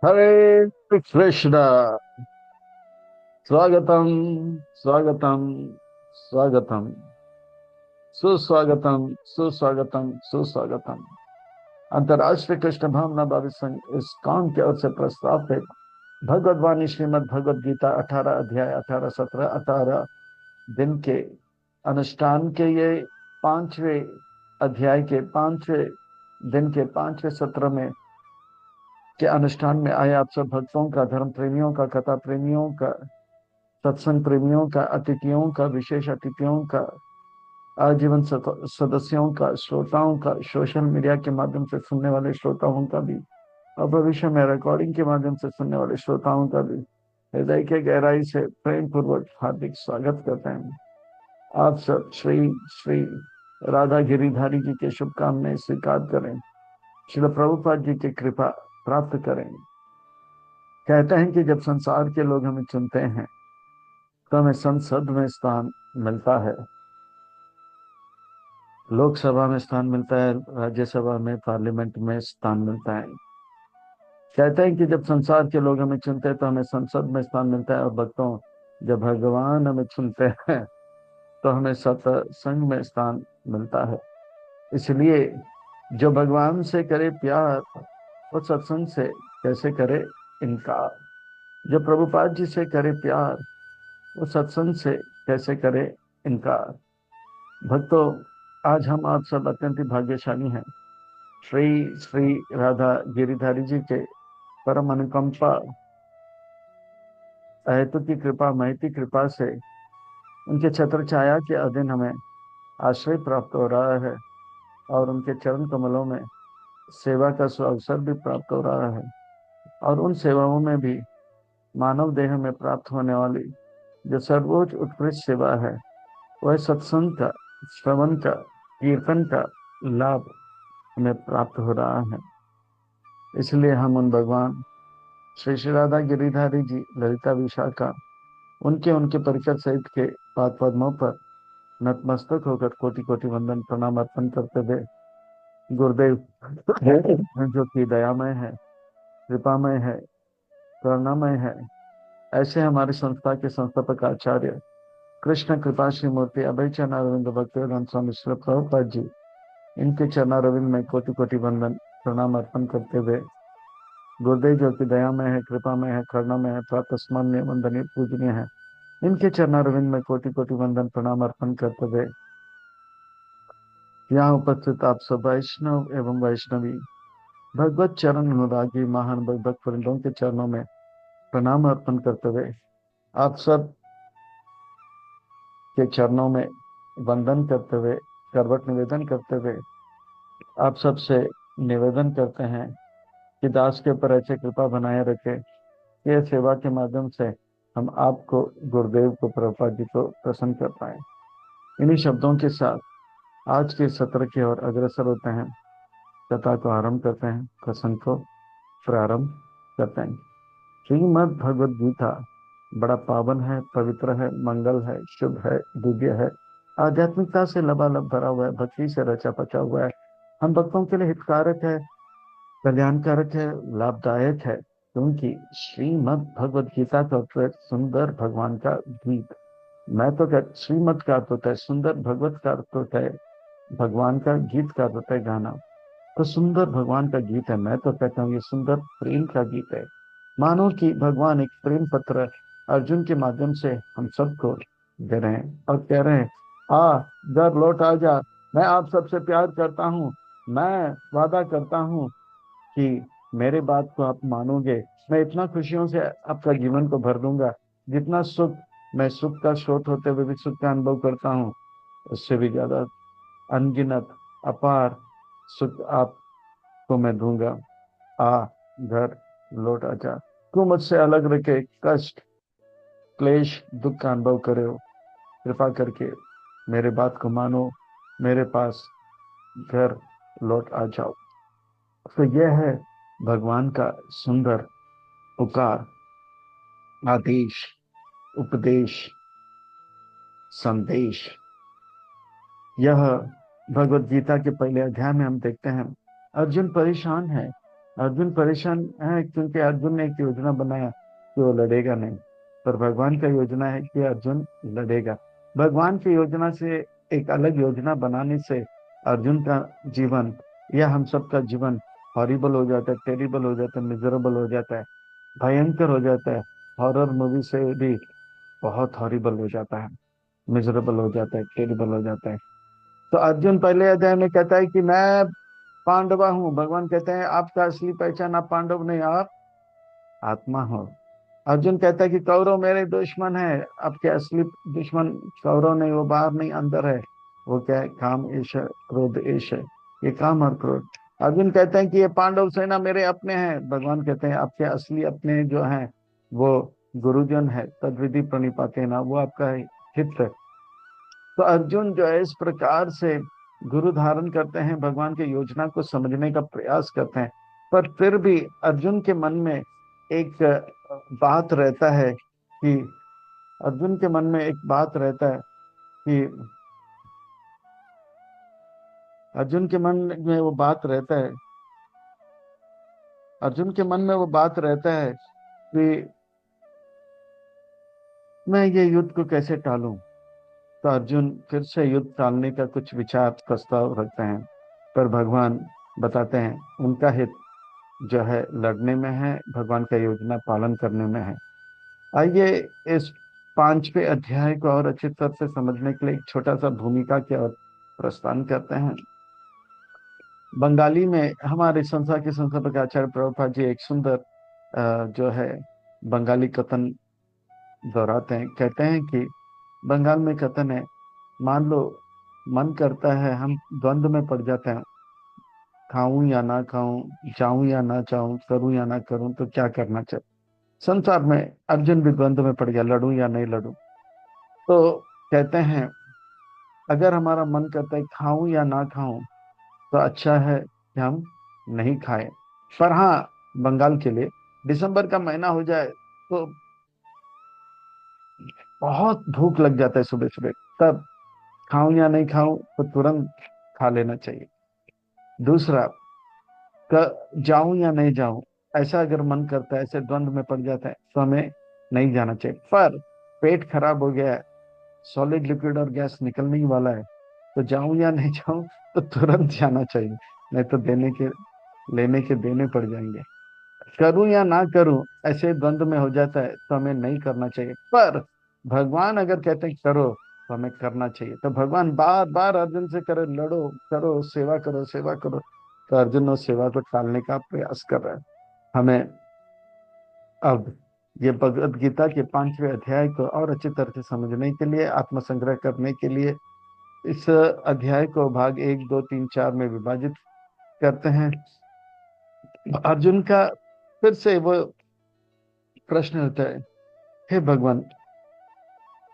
हरे कृष्णा। स्वागतम स्वागतम स्वागतम सुस्वागतम सुस्वागतम सुस्वागतम। अंतर्राष्ट्रीय कृष्ण भावना भावी संघ इस काम की ओर से प्रस्तावित भगवद वाणी श्रीमद् भगवद गीता 18 अध्याय 18 17 18 दिन के अनुष्ठान के ये पांचवे अध्याय के पांचवे दिन के पांचवे सत्र में के अनुष्ठान में आए आप सब भक्तों का, धर्म प्रेमियों का, कथा प्रेमियों का, सत्संग प्रेमियों का, अतिथियों का, विशेष अतिथियों का, आजीवन सदस्यों का, श्रोताओं का, सोशल मीडिया के माध्यम से सुनने वाले श्रोताओं का भी, और भविष्य में रिकॉर्डिंग के माध्यम से सुनने वाले श्रोताओं का भी हृदय के गहराई से प्रेम पूर्वक हार्दिक स्वागत करते हैं। आप सब श्री श्री राधा गिरिधारी जी के शुभकामनाएं स्वीकार करें, श्रील प्रभुपाद जी की कृपा प्राप्त करें। कहते हैं कि जब संसार के लोग हमें चुनते हैं तो हमें संसद में स्थान मिलता है, लोकसभा में स्थान मिलता है, राज्यसभा में, पार्लियामेंट में स्थान मिलता है। कहते हैं कि जब संसार के लोग हमें चुनते हैं तो हमें संसद में स्थान मिलता है, और भक्तों जब भगवान हमें चुनते हैं तो हमें सत्संग में स्थान मिलता है। इसलिए जो भगवान से करे प्यार वो सत्संग से कैसे करे इनकार, जो प्रभुपाद जी से करे प्यार वो सत्संग से कैसे करे इनकार। भक्तों, आज हम आप सब अत्यंत ही भाग्यशाली हैं। श्री श्री राधा गिरिधारी जी के परम अनुकंपा अहेतु की कृपा, महती कृपा से उनके छत्र छाया के अधीन हमें आश्रय प्राप्त हो रहा है, और उनके चरण कमलों में सेवा का अवसर भी प्राप्त हो रहा है। और उन सेवाओं में भी मानव देह में प्राप्त होने वाली जो सर्वोच्च उत्कृष्ट सेवा है वह सत्संग का, श्रवण का, कीर्तन का लाभ हमें प्राप्त हो रहा है। इसलिए हम उन भगवान श्री श्री राधा गिरिधारी जी, ललिता विशाखा, उनके उनके परिकर सहित के पाद पद्मों पर नतमस्तक होकर कोटि कोटि वंदन प्रणाम अर्पण करते हुए, गुरुदेव जो कि दयामय है, कृपामय है, करुणामय है, ऐसे हमारी संस्था के संस्थापक आचार्य कृष्ण कृपा श्री मूर्ति अभय चरणारविंद भक्तिवेदांत स्वामी श्री प्रभुपाद जी, इनके चरणारविंद में कोटि कोटि वंदन प्रणाम अर्पण करते हुए, गुरुदेव जो की दया में है, कृपा में है, करुणा में है, प्रातस्मरणीय वंदनीय पूजनीय है, इनके चरणारविंद में कोटि कोटि वंदन प्रणाम अर्पण करते हुए, यहाँ उपस्थित आप सब वैष्णव एवं वैष्णवी, भगवत चरण अनुरागी महान भक्त वृंदों के चरणों में प्रणाम अर्पण करते हुए, आप सब के चरणों में वंदन करते हुए, करवट निवेदन करते हुए, आप सबसे निवेदन करते हैं कि दास के ऊपर ऐसे कृपा बनाए रखे, ये सेवा के माध्यम से हम आपको, गुरुदेव को, प्रभुपाद जी को प्रसन्न कर पाए। इन्हीं शब्दों के साथ आज के सत्र की ओर अग्रसर होते हैं, कथा को आरंभ करते हैं, प्रसंग को प्रारंभ करते हैं। श्रीमद् भगवद गीता बड़ा पावन है, पवित्र है, मंगल है, शुभ है, दिव्य है, आध्यात्मिकता से लबालब भरा हुआ है, भक्ति से रचा पचा हुआ है, हम भक्तों के लिए हितकारक है, कल्याणकारक है, लाभदायक है। क्योंकि श्रीमद् भगवद गीता का अर्थ है सुंदर भगवान का गीत। मैं तो कहता, श्रीमद् का अर्थ होता है सुंदर, भगवत का अर्थ होता है भगवान का, गीत का अर्थ होता है गाना। तो सुंदर भगवान का गीत है। मैं तो कहता हूँ ये सुंदर प्रेम का गीत है। मानो कि भगवान एक प्रेम पत्र अर्जुन के माध्यम से हम सबको दे रहे हैं और कह रहे हैं, आ घर लौट आ जा, मैं आप सबसे प्यार करता हूँ, मैं वादा करता हूँ कि मेरे बात को आप मानोगे, मैं इतना खुशियों से आपका जीवन को भर दूंगा, जितना सुख मैं सुख का स्रोत होते हुए भी सुख का अनुभव करता हूँ, उससे भी ज्यादा अनगिनत अपार सुख आपको मैं दूंगा। आ घर लौट आजा, तू मुझसे अलग रखे कष्ट क्लेश दुख का अनुभव करे हो, कृपा करके मेरे बात को मानो, मेरे पास घर लौट आ जाओ। तो यह है भगवान का सुंदर पुकार, आदेश, उपदेश, संदेश। यह भगवत गीता के पहले अध्याय में हम देखते हैं, अर्जुन परेशान है अर्जुन परेशान है क्योंकि अर्जुन ने एक योजना बनाया कि वो लड़ेगा नहीं, पर भगवान का योजना है कि अर्जुन लड़ेगा। भगवान की योजना से एक अलग योजना बनाने से अर्जुन का जीवन या हम सब का जीवन हॉरिबल हो जाता है, टेरिबल हो जाता है, मिजरेबल हो जाता है, भयंकर हो जाता है। हॉरर मूवी से भी बहुत हॉरिबल हो जाता है, मिजरेबल हो जाता है, टेरिबल हो जाता है। तो अर्जुन पहले अध्याय में कहता है कि मैं पांडवा हूँ। भगवान कहते हैं आपका असली पहचान आप पांडव नहीं, आप आत्मा हो। अर्जुन कहता है कि कौरव मेरे दुश्मन है। आपके असली दुश्मन कौरव नहीं, वो बाहर नहीं अंदर है। वो क्या है? काम ईश है, क्रोध ईश है, ये काम और क्रोध। अर्जुन कहते हैं कि ये पांडव सेना मेरे अपने हैं। भगवान कहते हैं आपके असली अपने जो हैं वो गुरुजन है, तद्विधि प्रणिपाते ना, वो आपका हित है। तो अर्जुन जो है इस प्रकार से गुरु धारण करते हैं, भगवान की योजना को समझने का प्रयास करते हैं। पर फिर भी अर्जुन के मन में एक बात रहता है कि अर्जुन के मन में एक बात रहता है कि अर्जुन के मन में वो बात रहता है अर्जुन के मन में वो बात रहता है कि मैं ये युद्ध को कैसे टालूं। तो अर्जुन फिर से युद्ध टालने का कुछ विचार प्रस्ताव रखते हैं, पर भगवान बताते हैं उनका हित जो है लड़ने में है, भगवान का योजना पालन करने में है। आइए इस 5वें अध्याय को और अच्छी तरह से समझने के लिए एक छोटा सा भूमिका की ओर प्रस्थान करते हैं। बंगाली में हमारे संसार के संस्थापक आचार्य प्रभुपाद जी एक सुंदर जो है बंगाली कथन दोहराते हैं। कहते हैं कि बंगाल में कथन है, मान लो मन करता है, हम द्वंद्व में पड़ जाते हैं, खाऊं या ना खाऊं, जाऊं या ना जाऊं, करूं या ना करूं, तो क्या करना चाहिए। संसार में अर्जुन भी द्वंद्व में पड़ गया, लड़ूं या नहीं लड़ूं। तो कहते हैं अगर हमारा मन करता है खाऊं या ना खाऊं, तो अच्छा है कि हम नहीं खाएं। पर हाँ, बंगाल के लिए दिसंबर का महीना हो जाए तो बहुत भूख लग जाता है सुबह सुबह, तब खाऊं या नहीं खाऊं तो तुरंत खा लेना चाहिए। दूसरा, जाऊं या नहीं जाऊं, ऐसा अगर मन करता है, ऐसे द्वंद्व में पड़ जाता है, तो हमें नहीं जाना चाहिए। पर पेट खराब हो गया है, सॉलिड लिक्विड और गैस निकलने ही वाला है, तो जाऊं या नहीं जाऊं तो तुरंत जाना चाहिए, नहीं तो देने के लेने के देने पड़ जाएंगे। करूं या ना करूं, ऐसे द्वंद्व में हो जाता है तो हमें नहीं करना चाहिए। पर भगवान अगर कहते हैं करो तो हमें करना चाहिए। तो भगवान बार बार अर्जुन से करे, लड़ो, करो, सेवा करो, सेवा करो। तो अर्जुन उस सेवा को टालने का प्रयास कर रहा है। हमें अब ये भगवद गीता के 5वें अध्याय को और अच्छी तरह से समझने के लिए, आत्मसंग्रह करने के लिए, इस अध्याय को भाग 1, 2, 3, 4 में विभाजित करते हैं। अर्जुन का फिर से वो प्रश्न होता है, हे भगवान,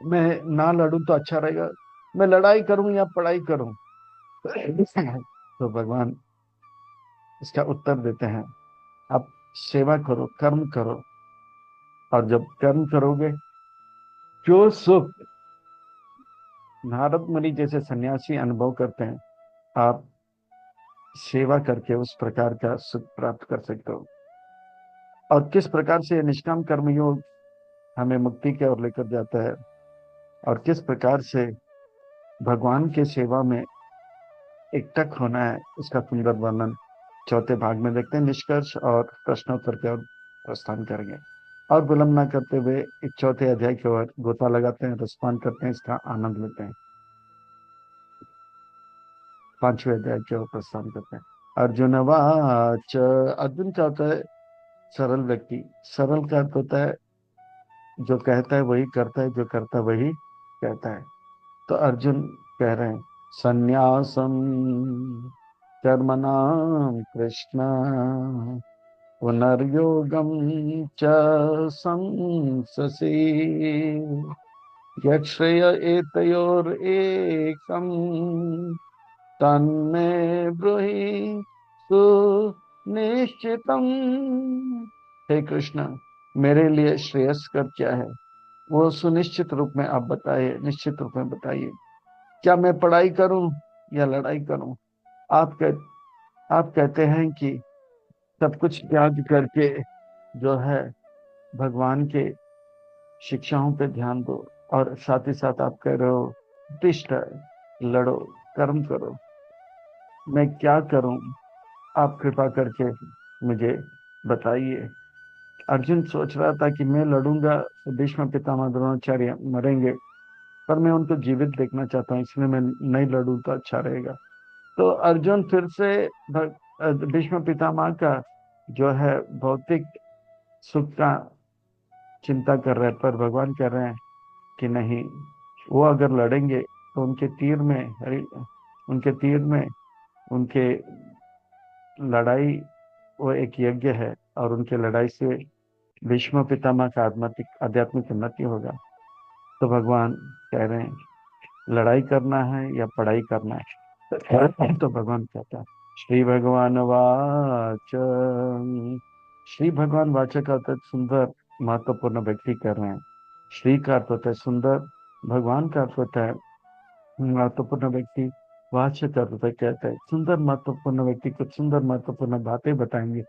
मैं ना लड़ूं तो अच्छा रहेगा, मैं लड़ाई करूं या पढ़ाई करूं। तो भगवान इसका उत्तर देते हैं, आप सेवा करो, कर्म करो, और जब कर्म करोगे, जो सुख नारद मुनि जैसे सन्यासी अनुभव करते हैं, आप सेवा करके उस प्रकार का सुख प्राप्त कर सकते हो। और किस प्रकार से निष्काम कर्म योग हमें मुक्ति की ओर लेकर जाता है, और किस प्रकार से भगवान के सेवा में एकटक होना है, इसका सुंदर वर्णन 4 भाग में देखते हैं। निष्कर्ष और प्रश्नोत्तर के ओर प्रस्थान करेंगे, और विलंब न करते हुए इस 4 अध्याय की ओर गोता लगाते हैं, रसपान करते हैं, इसका आनंद लेते हैं। 5वें अध्याय की ओर प्रस्थान करते हैं। अर्जुन वाच, अर्जुन क्या होता है? सरल व्यक्ति। सरल का अर्थ होता है जो कहता है वही करता है, जो करता है वही कहता है। तो अर्जुन कह रहे हैं, संन्यासम कर्मणाम कृष्ण पुनर्योगम च संससि यक्षय एतयोरेकम तन्मे ब्रूहि सुनिश्चितम। हे कृष्ण, मेरे लिए श्रेयस्कर क्या है, वो सुनिश्चित रूप में आप बताइए, निश्चित रूप में बताइए। क्या मैं पढ़ाई करूं या लड़ाई करूं? आप कह आप कहते हैं कि सब कुछ त्याग करके जो है भगवान के शिक्षाओं पे ध्यान दो। और साथ ही साथ आप कह रहे हो तिष्ठ, लड़ो, कर्म करो। मैं क्या करूं, आप कृपा करके मुझे बताइए। अर्जुन सोच रहा था कि मैं लड़ूंगा तो भीष्म पितामह द्रोणाचार्य मरेंगे, पर मैं उनको जीवित देखना चाहता हूँ, इसलिए मैं नहीं लड़ूं तो अच्छा रहेगा। तो अर्जुन फिर से भीष्म पितामह का जो है भौतिक सुख का चिंता कर रहे हैं, पर भगवान कह रहे हैं कि नहीं, वो अगर लड़ेंगे तो उनके तीर में उनके तीर में उनके लड़ाई, वो एक यज्ञ है, और उनके लड़ाई से भीष्म पितामह का आध्यात्मिक आध्यात्मिक उन्नति होगा। तो भगवान कह रहे हैं लड़ाई करना है या पढ़ाई करना है। तो भगवान कहता है श्री भगवान वाच, श्री भगवान वाचक का अर्थ सुंदर महत्वपूर्ण व्यक्ति कर रहे हैं। श्री का अर्थ होता है सुंदर, भगवान का अर्थ होता है महत्वपूर्ण व्यक्ति, वाचक का अर्थ होता है कहता है सुंदर महत्वपूर्ण व्यक्ति कुछ सुंदर महत्वपूर्ण बातें बताएंगे।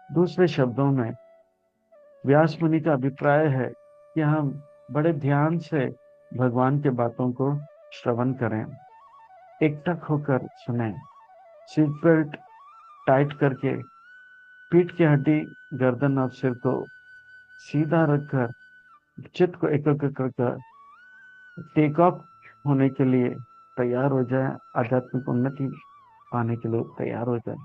दूसरे शब्दों में व्यास मुनि का अभिप्राय है कि हम बड़े ध्यान से भगवान के बातों को श्रवण करें, एकटक होकर सुने, सीट बेल्ट टाइट करके, पीठ की हड्डी, गर्दन और सिर को सीधा रखकर, चित्त को एकाग्र कर टेक ऑफ होने के लिए तैयार हो जाए, आध्यात्मिक उन्नति पाने के लिए तैयार हो जाए।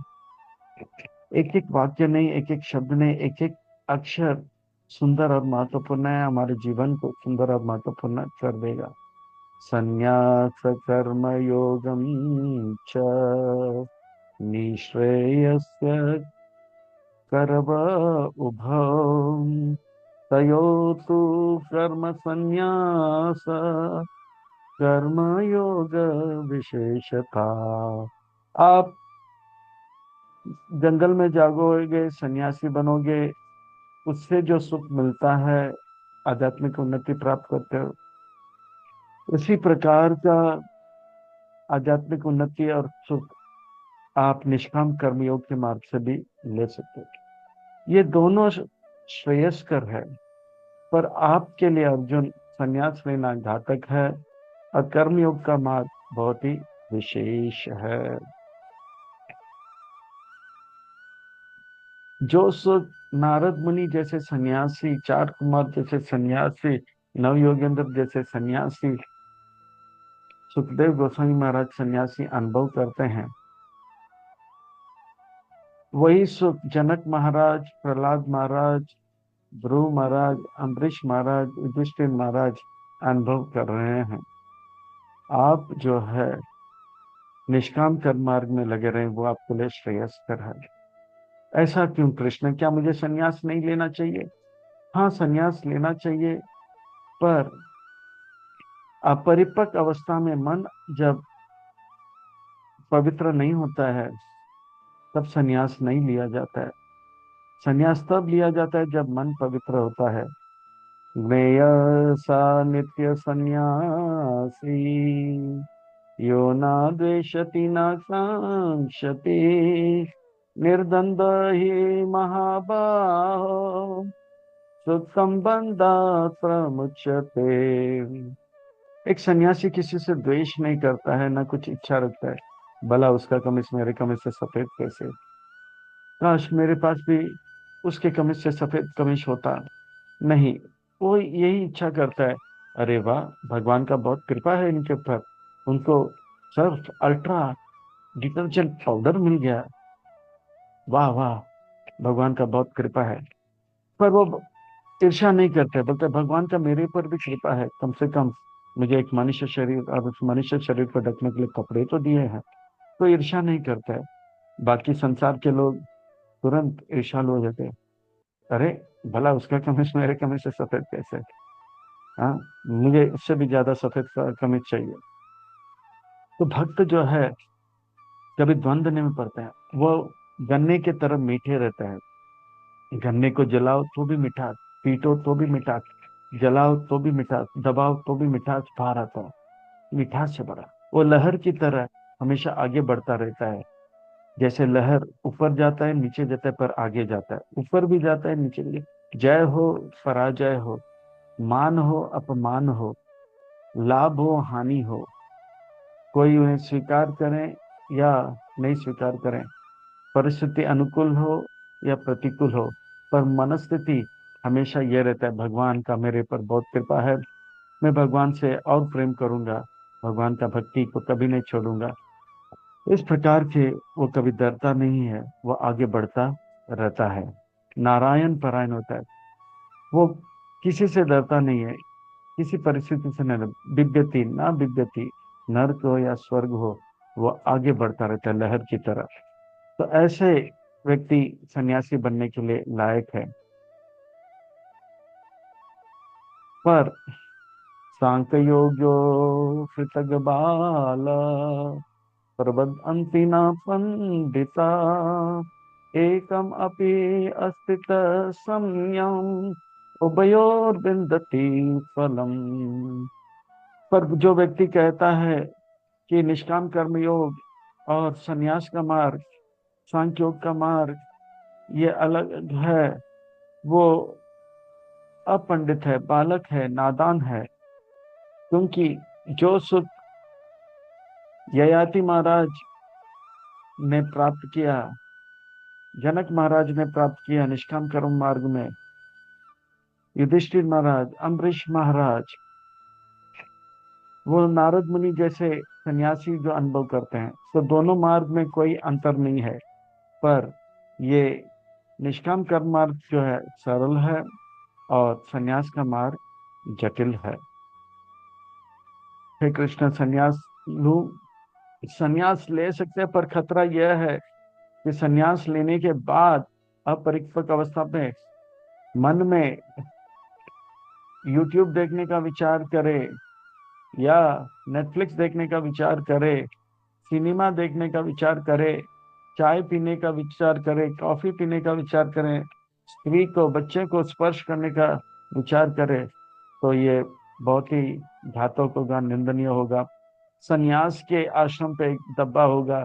एक एक वाक्य नहीं, एक एक शब्द नहीं, एक एक अक्षर सुंदर और महत्वपूर्ण है, हमारे जीवन को सुंदर और महत्वपूर्ण कर देगा। संन्यास कर्म योगम च निःश्रेयस्य कर्म उभौ तयो तु कर्म संन्यास कर्म योग विशेषता। आप जंगल में जागोगे, सन्यासी बनोगे, उससे जो सुख मिलता है, आध्यात्मिक उन्नति प्राप्त करते हो, उसी प्रकार का आध्यात्मिक उन्नति और सुख आप निष्काम कर्मयोग के मार्ग से भी ले सकते हो। ये दोनों श्रेयस्कर है, पर आपके लिए अर्जुन संन्यास लेना घातक है और कर्मयोग का मार्ग बहुत ही विशेष है। जो सुख नारद मुनि जैसे सन्यासी, चार कुमार जैसे सन्यासी, नव योगेंद्र जैसे सन्यासी, सुखदेव गोस्वामी महाराज सन्यासी अनुभव करते हैं, वही सुख जनक महाराज, प्रहलाद महाराज, ध्रुव महाराज, अम्बरीश महाराज, युधिष्ठिर महाराज अनुभव कर रहे हैं। आप जो है निष्काम कर्म मार्ग में लगे रहे, वो आपके लिए श्रेयस्कर है। ऐसा क्यों कृष्ण, क्या मुझे सन्यास नहीं लेना चाहिए? हाँ, सन्यास लेना चाहिए, पर अपरिपक्व अवस्था में मन जब पवित्र नहीं होता है, तब सन्यास नहीं लिया जाता है। सन्यास तब लिया जाता है जब मन पवित्र होता है। ज्ञेय सा नित्य सन्यासी यो न द्वेषति न कांक्षति निर्द्वंद ही महाबाहो सुखम बंधात् प्रमुच्यते। एक सन्यासी किसी से द्वेष नहीं करता है, ना कुछ इच्छा रखता है, भला उसका कमीज मेरे कमीज से सफेद कैसे, काश मेरे पास भी उसके कमीज से सफेद कमीज होता। नहीं, वो यही इच्छा करता है, अरे वाह, भगवान का बहुत कृपा है इनके ऊपर, उनको सर्फ अल्ट्रा डिटर्जेंट पाउडर मिल गया, वाह वाह, भगवान का बहुत कृपा है। पर वो ईर्ष्या नहीं करते, बोलते भगवान का मेरे ऊपर भी कृपा है, कम से कम मुझे एक मनुष्य शरीर और उस मनुष्य शरीर को ढकने के लिए कपड़े तो दिए हैं। तो ईर्ष्या नहीं करता है। बाकी संसार के लोग तुरंत ईर्ष्यालु हो जाते हैं, अरे भला उसका कमीज मेरे कमीज से सफेद कैसे, हाँ, मुझे उससे भी ज्यादा सफेद कमीज चाहिए। तो भक्त जो है कभी द्वंद्व नहीं में पड़ते हैं, वो गन्ने के तरह मीठे रहता है। गन्ने को जलाओ तो भी मिठास, पीटो तो भी मिठास, जलाओ तो भी मिठास, दबाओ तो भी मिठास बाहर आता है, मिठास से भरा। वो लहर की तरह हमेशा आगे बढ़ता रहता है। जैसे लहर ऊपर जाता है नीचे जाता है पर आगे जाता है, ऊपर भी जाता है नीचे भी। जय हो पराजय हो, मान हो अपमान हो, लाभ हो हानि हो, कोई उन्हें स्वीकार करें या नहीं स्वीकार करें, परिस्थिति अनुकूल हो या प्रतिकूल हो, पर मनस्थिति हमेशा ये रहता है, भगवान का मेरे पर बहुत कृपा है, मैं भगवान से और प्रेम करूंगा, भगवान का भक्ति को कभी नहीं छोड़ूंगा। इस प्रकार के वो कभी डरता नहीं है, वो आगे बढ़ता रहता है, नारायण परायण होता है। वो किसी से डरता नहीं है, किसी परिस्थिति से नहीं बिभ्यति ना बिभ्यति, नर्क हो या स्वर्ग हो, वो आगे बढ़ता रहता है लहर की तरह। तो ऐसे व्यक्ति सन्यासी बनने के लिए लायक है। पर सांख्ययोग्यो पृथग बाल, प्रबदन्ति न पंडिता, एकम अपि अस्थित संयम, उभयोर्विन्दति फलम। पर जो व्यक्ति कहता है कि निष्काम कर्म योग और संन्यास का मार्ग, सांख्य योग का मार्ग ये अलग है, वो अपंडित है, बालक है, नादान है। क्योंकि जो सुख ययाति महाराज ने प्राप्त किया, जनक महाराज ने प्राप्त किया निष्काम कर्म मार्ग में, युधिष्ठिर महाराज, अम्बरीश महाराज, वो नारद मुनि जैसे सन्यासी जो अनुभव करते हैं, तो दोनों मार्ग में कोई अंतर नहीं है। पर ये निष्काम कर्म मार्ग जो है सरल है और सन्यास का मार्ग जटिल है। हे कृष्ण, सन्यास लू, सन्यास ले सकते हैं, पर खतरा यह है कि सन्यास लेने के बाद अपरिपक्व अवस्था में मन में यूट्यूब देखने का विचार करे या नेटफ्लिक्स देखने का विचार करे, सिनेमा देखने का विचार करे, चाय पीने का विचार करे, कॉफी पीने का विचार करे, स्त्री को बच्चे को स्पर्श करने का विचार करे, तो ये बहुत ही घातक होगा, निंदनीय होगा। सन्यास के आश्रम पे एक दब्बा होगा।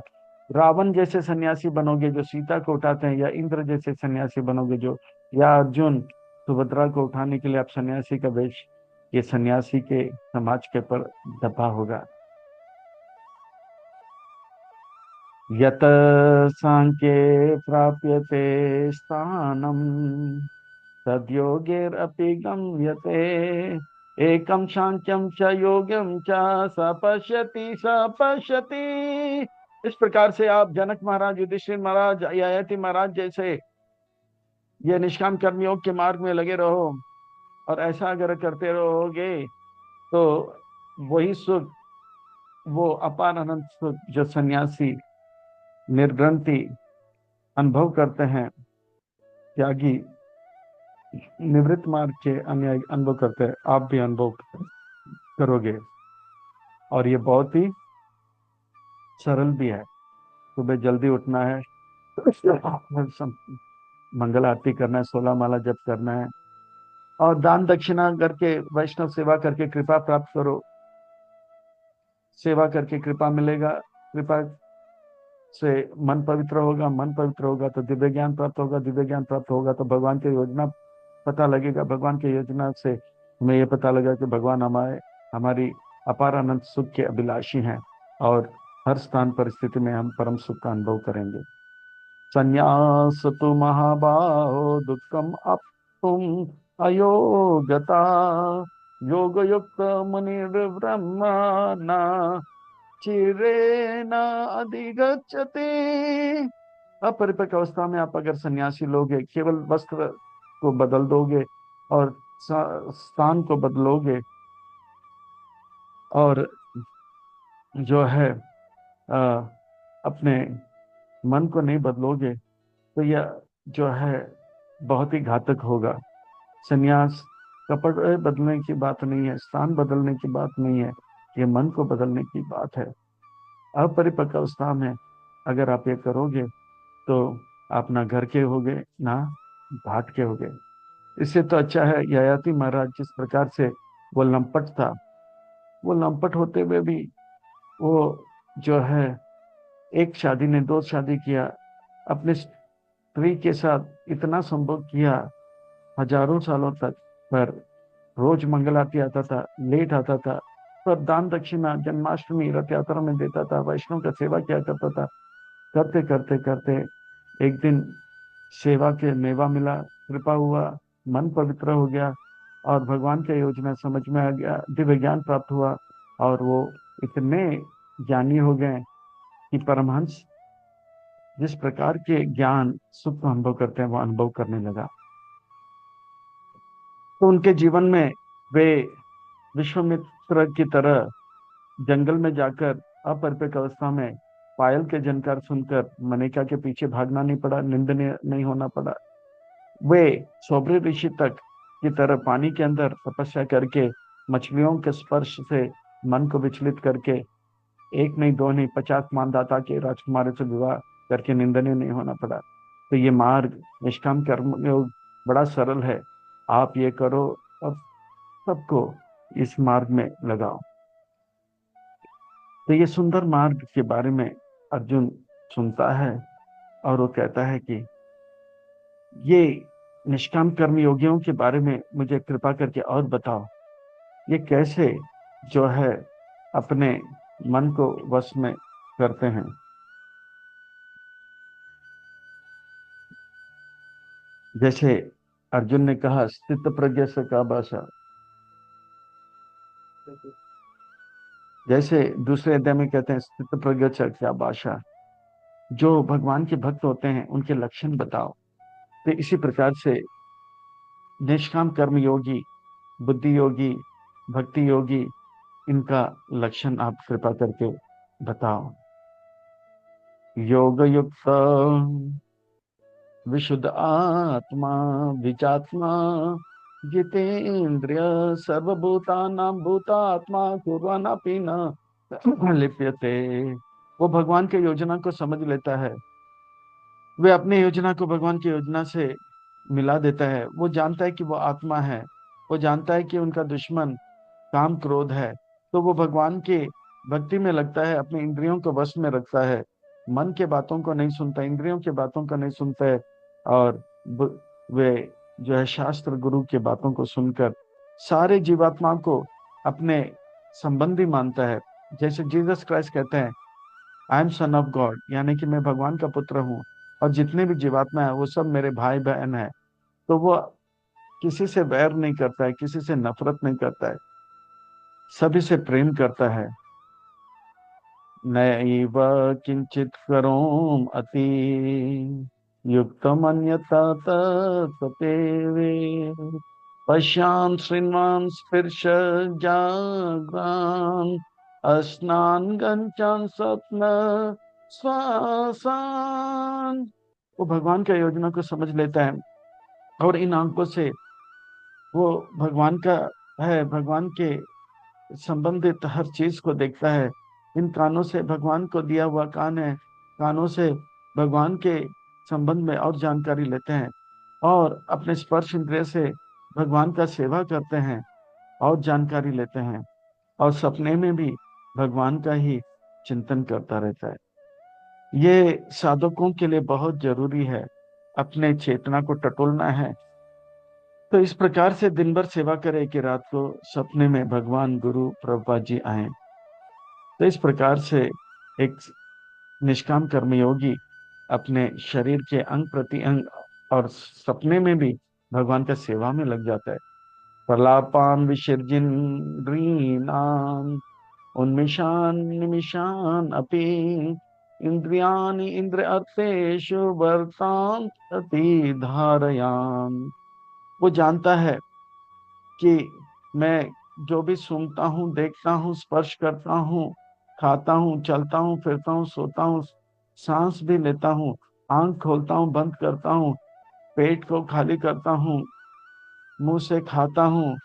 रावण जैसे सन्यासी बनोगे जो सीता को उठाते हैं, या इंद्र जैसे सन्यासी बनोगे जो, या अर्जुन सुभद्रा को उठाने के लिए आप सन्यासी का वेश, ये सन्यासी के समाज के पर दबा होगा। यत सांख्ये प्राप्यते स्थानम, तद्योगेरपि गम्यते, एकम सांख्यम च योग्यम च स पश्यति। इस प्रकार से आप जनक महाराज, युधिष्ठिर महाराज, ययाति महाराज जैसे ये निष्काम कर्म योग के मार्ग में लगे रहो, और ऐसा अगर करते रहोगे तो वही सुख, वो अपार अनंत सुख जो सन्यासी निर्ग्रंथि अनुभव करते हैं, त्यागी निवृत्त मार्ग के अनुयायी अनुभव करते हैं, आप भी अनुभव करोगे। और ये बहुत ही सरल भी है। सुबह जल्दी उठना है, मंगल आरती करना है, 16 माला जप करना है, और दान दक्षिणा करके वैष्णव सेवा करके कृपा प्राप्त करो। सेवा करके कृपा मिलेगा, कृपा से मन पवित्र होगा, मन पवित्र होगा तो दिव्य ज्ञान प्राप्त होगा, दिव्य ज्ञान प्राप्त होगा तो भगवान की योजना पता लगेगा, भगवान की योजना से हमें ये पता लगा कि भगवान हमारी अपार अनंत सुख के अभिलाषी हैं, और हर स्थान परिस्थिति में हम परम सुख का अनुभव करेंगे। संन्यास तु महाबाहो दुःखम तुम अयोगता, योग युक्त मुनिर्ब्रह्मा न चिरेण अधिगच्छति। अपरिपक्व अवस्था में आप अगर सन्यासी लोगे, केवल वस्त्र को बदल दोगे और स्थान को बदलोगे, और जो है अपने मन को नहीं बदलोगे, तो यह जो है बहुत ही घातक होगा। सन्यास कपड़े बदलने की बात नहीं है, स्थान बदलने की बात नहीं है, ये मन को बदलने की बात है। अपरिपक्व अवस्था में अगर आप ये करोगे तो आप ना घर के होगे ना भाट के होगे। इससे तो अच्छा है ययाति महाराज जिस प्रकार से वो लंपट था, वो लंपट होते हुए भी वो जो है एक शादी ने दो शादी किया, अपने स्त्री के साथ इतना संभोग किया हजारों सालों तक, पर रोज मंगल आरती आता था, लेट आता था, पर दान दक्षिणा जन्माष्टमी रथ यात्रा में देता था, वैष्णव का सेवा किया करता था। करते करते करते एक दिन सेवा के मेवा मिला, कृपा हुआ, मन पवित्र हो गया और भगवान का योजना समझ में आ गया, दिव्य ज्ञान प्राप्त हुआ और वो इतने ज्ञानी हो गए कि परमहंस जिस प्रकार के ज्ञान सुख को अनुभव करते हैं वो अनुभव करने लगा। तो उनके जीवन में वे विश्वामित्र की तरह जंगल में जाकर अपरिपक्व अवस्था में पायल के झनकार सुनकर मनिका के पीछे भागना नहीं पड़ा, निंदनीय नहीं होना पड़ा। वे सोबरे ऋषि तक की तरह पानी के अंदर तपस्या करके मछलियों के स्पर्श से मन को विचलित करके एक नहीं दो नहीं 50 मानदाता के राजकुमारी से विवाह करके निंदनीय नहीं होना पड़ा। तो ये मार्ग निष्काम कर्म योग बड़ा सरल है, आप ये करो और सबको इस मार्ग में लगाओ। तो ये सुंदर मार्ग के बारे में अर्जुन सुनता है और वो कहता है कि ये निष्काम कर्म योगियों के बारे में मुझे कृपा करके और बताओ, ये कैसे जो है अपने मन को वश में करते हैं। जैसे अर्जुन ने कहा स्थित प्रज्ञ से का भाषा, जैसे दूसरे अध्याय में कहते हैं स्थित प्रज्ञ से क्या भाषा, जो भगवान के भक्त होते हैं उनके लक्षण बताओ। तो इसी प्रकार से निष्काम कर्म योगी, बुद्धि योगी, भक्ति योगी, इनका लक्षण आप कृपा करके बताओ। योग युक्त विशुद्ध आत्मा विचात्मा जितेन्द्रिय सर्वभूतानां भूतात्मा कुर्वन्नपि न लिप्यते। वो भगवान की योजना को समझ लेता है, वे अपनी योजना को भगवान की योजना से मिला देता है। वो जानता है कि वो आत्मा है, वो जानता है कि उनका दुश्मन काम क्रोध है, तो वो भगवान की भक्ति में लगता है, अपनी इंद्रियों को वश में रखता है, मन के बातों को नहीं सुनता, इंद्रियों के बातों को नहीं सुनता है और वे जो है शास्त्र गुरु के बातों को सुनकर सारे जीवात्माओं को अपने संबंधी मानता है। जैसे जीसस क्राइस्ट कहते हैं I am son of God, यानी कि मैं भगवान का पुत्र हूँ और जितने भी जीवात्मा है वो सब मेरे भाई बहन है। तो वो किसी से वैर नहीं करता है, किसी से नफरत नहीं करता है, सभी से प्रेम करता है। नैव किंचित करोम अति युक्तम अन्यथा तत्तपे पश्यान् श्रृण्वान् स्पर्श जाग्रान् अस्नान् गञ्चान् स्वप्न श्वासान्। वो भगवान का योजना को समझ लेता है और इन आंखों से वो भगवान का है, भगवान के संबंधित हर चीज को देखता है। इन कानों से भगवान को दिया हुआ कान है, कानों से भगवान के संबंध में और जानकारी लेते हैं और अपने स्पर्श इंद्रिय से भगवान का सेवा करते हैं और जानकारी लेते हैं और सपने में भी भगवान का ही चिंतन करता रहता है। ये साधकों के लिए बहुत जरूरी है, अपने चेतना को टटोलना है। तो इस प्रकार से दिन भर सेवा करे कि रात को सपने में भगवान गुरु प्रभुपाद जी आए। तो इस प्रकार से एक निष्काम कर्मयोगी अपने शरीर के अंग प्रति अंग और सपने में भी भगवान का सेवा में लग जाता है। प्रलापान विसर्जन रीनाम उन्मिषान निमिषान अपि इंद्रियाणि इंद्र अर्थेषु वर्तांति धारयाम। वो जानता है कि मैं जो भी सुनता हूँ, देखता हूँ, स्पर्श करता हूँ, खाता हूँ, चलता हूँ, फिरता हूँ, सोता हूँ, सांस भी लेता हूँ, आंख खोलता हूँ, बंद करता हूँ, पेट को खाली करता हूँ, मुंह से खाता हूँ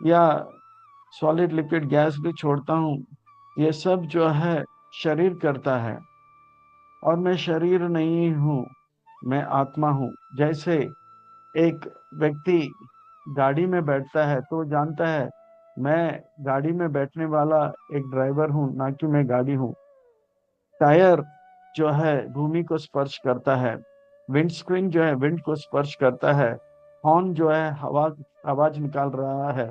या सॉलिड लिक्विड गैस भी छोड़ता हूँ, ये सब जो है शरीर करता है और मैं शरीर नहीं हूँ, मैं आत्मा हूँ। जैसे एक व्यक्ति गाड़ी में बैठता है तो वो जानता है मैं गाड़ी में बैठने वाला एक ड्राइवर हूँ, ना कि मैं गाड़ी हूँ। टायर जो है भूमि को स्पर्श करता है, विंड स्क्रीन जो है विंड को स्पर्श करता है, हॉर्न जो है हवा आवाज निकाल रहा है,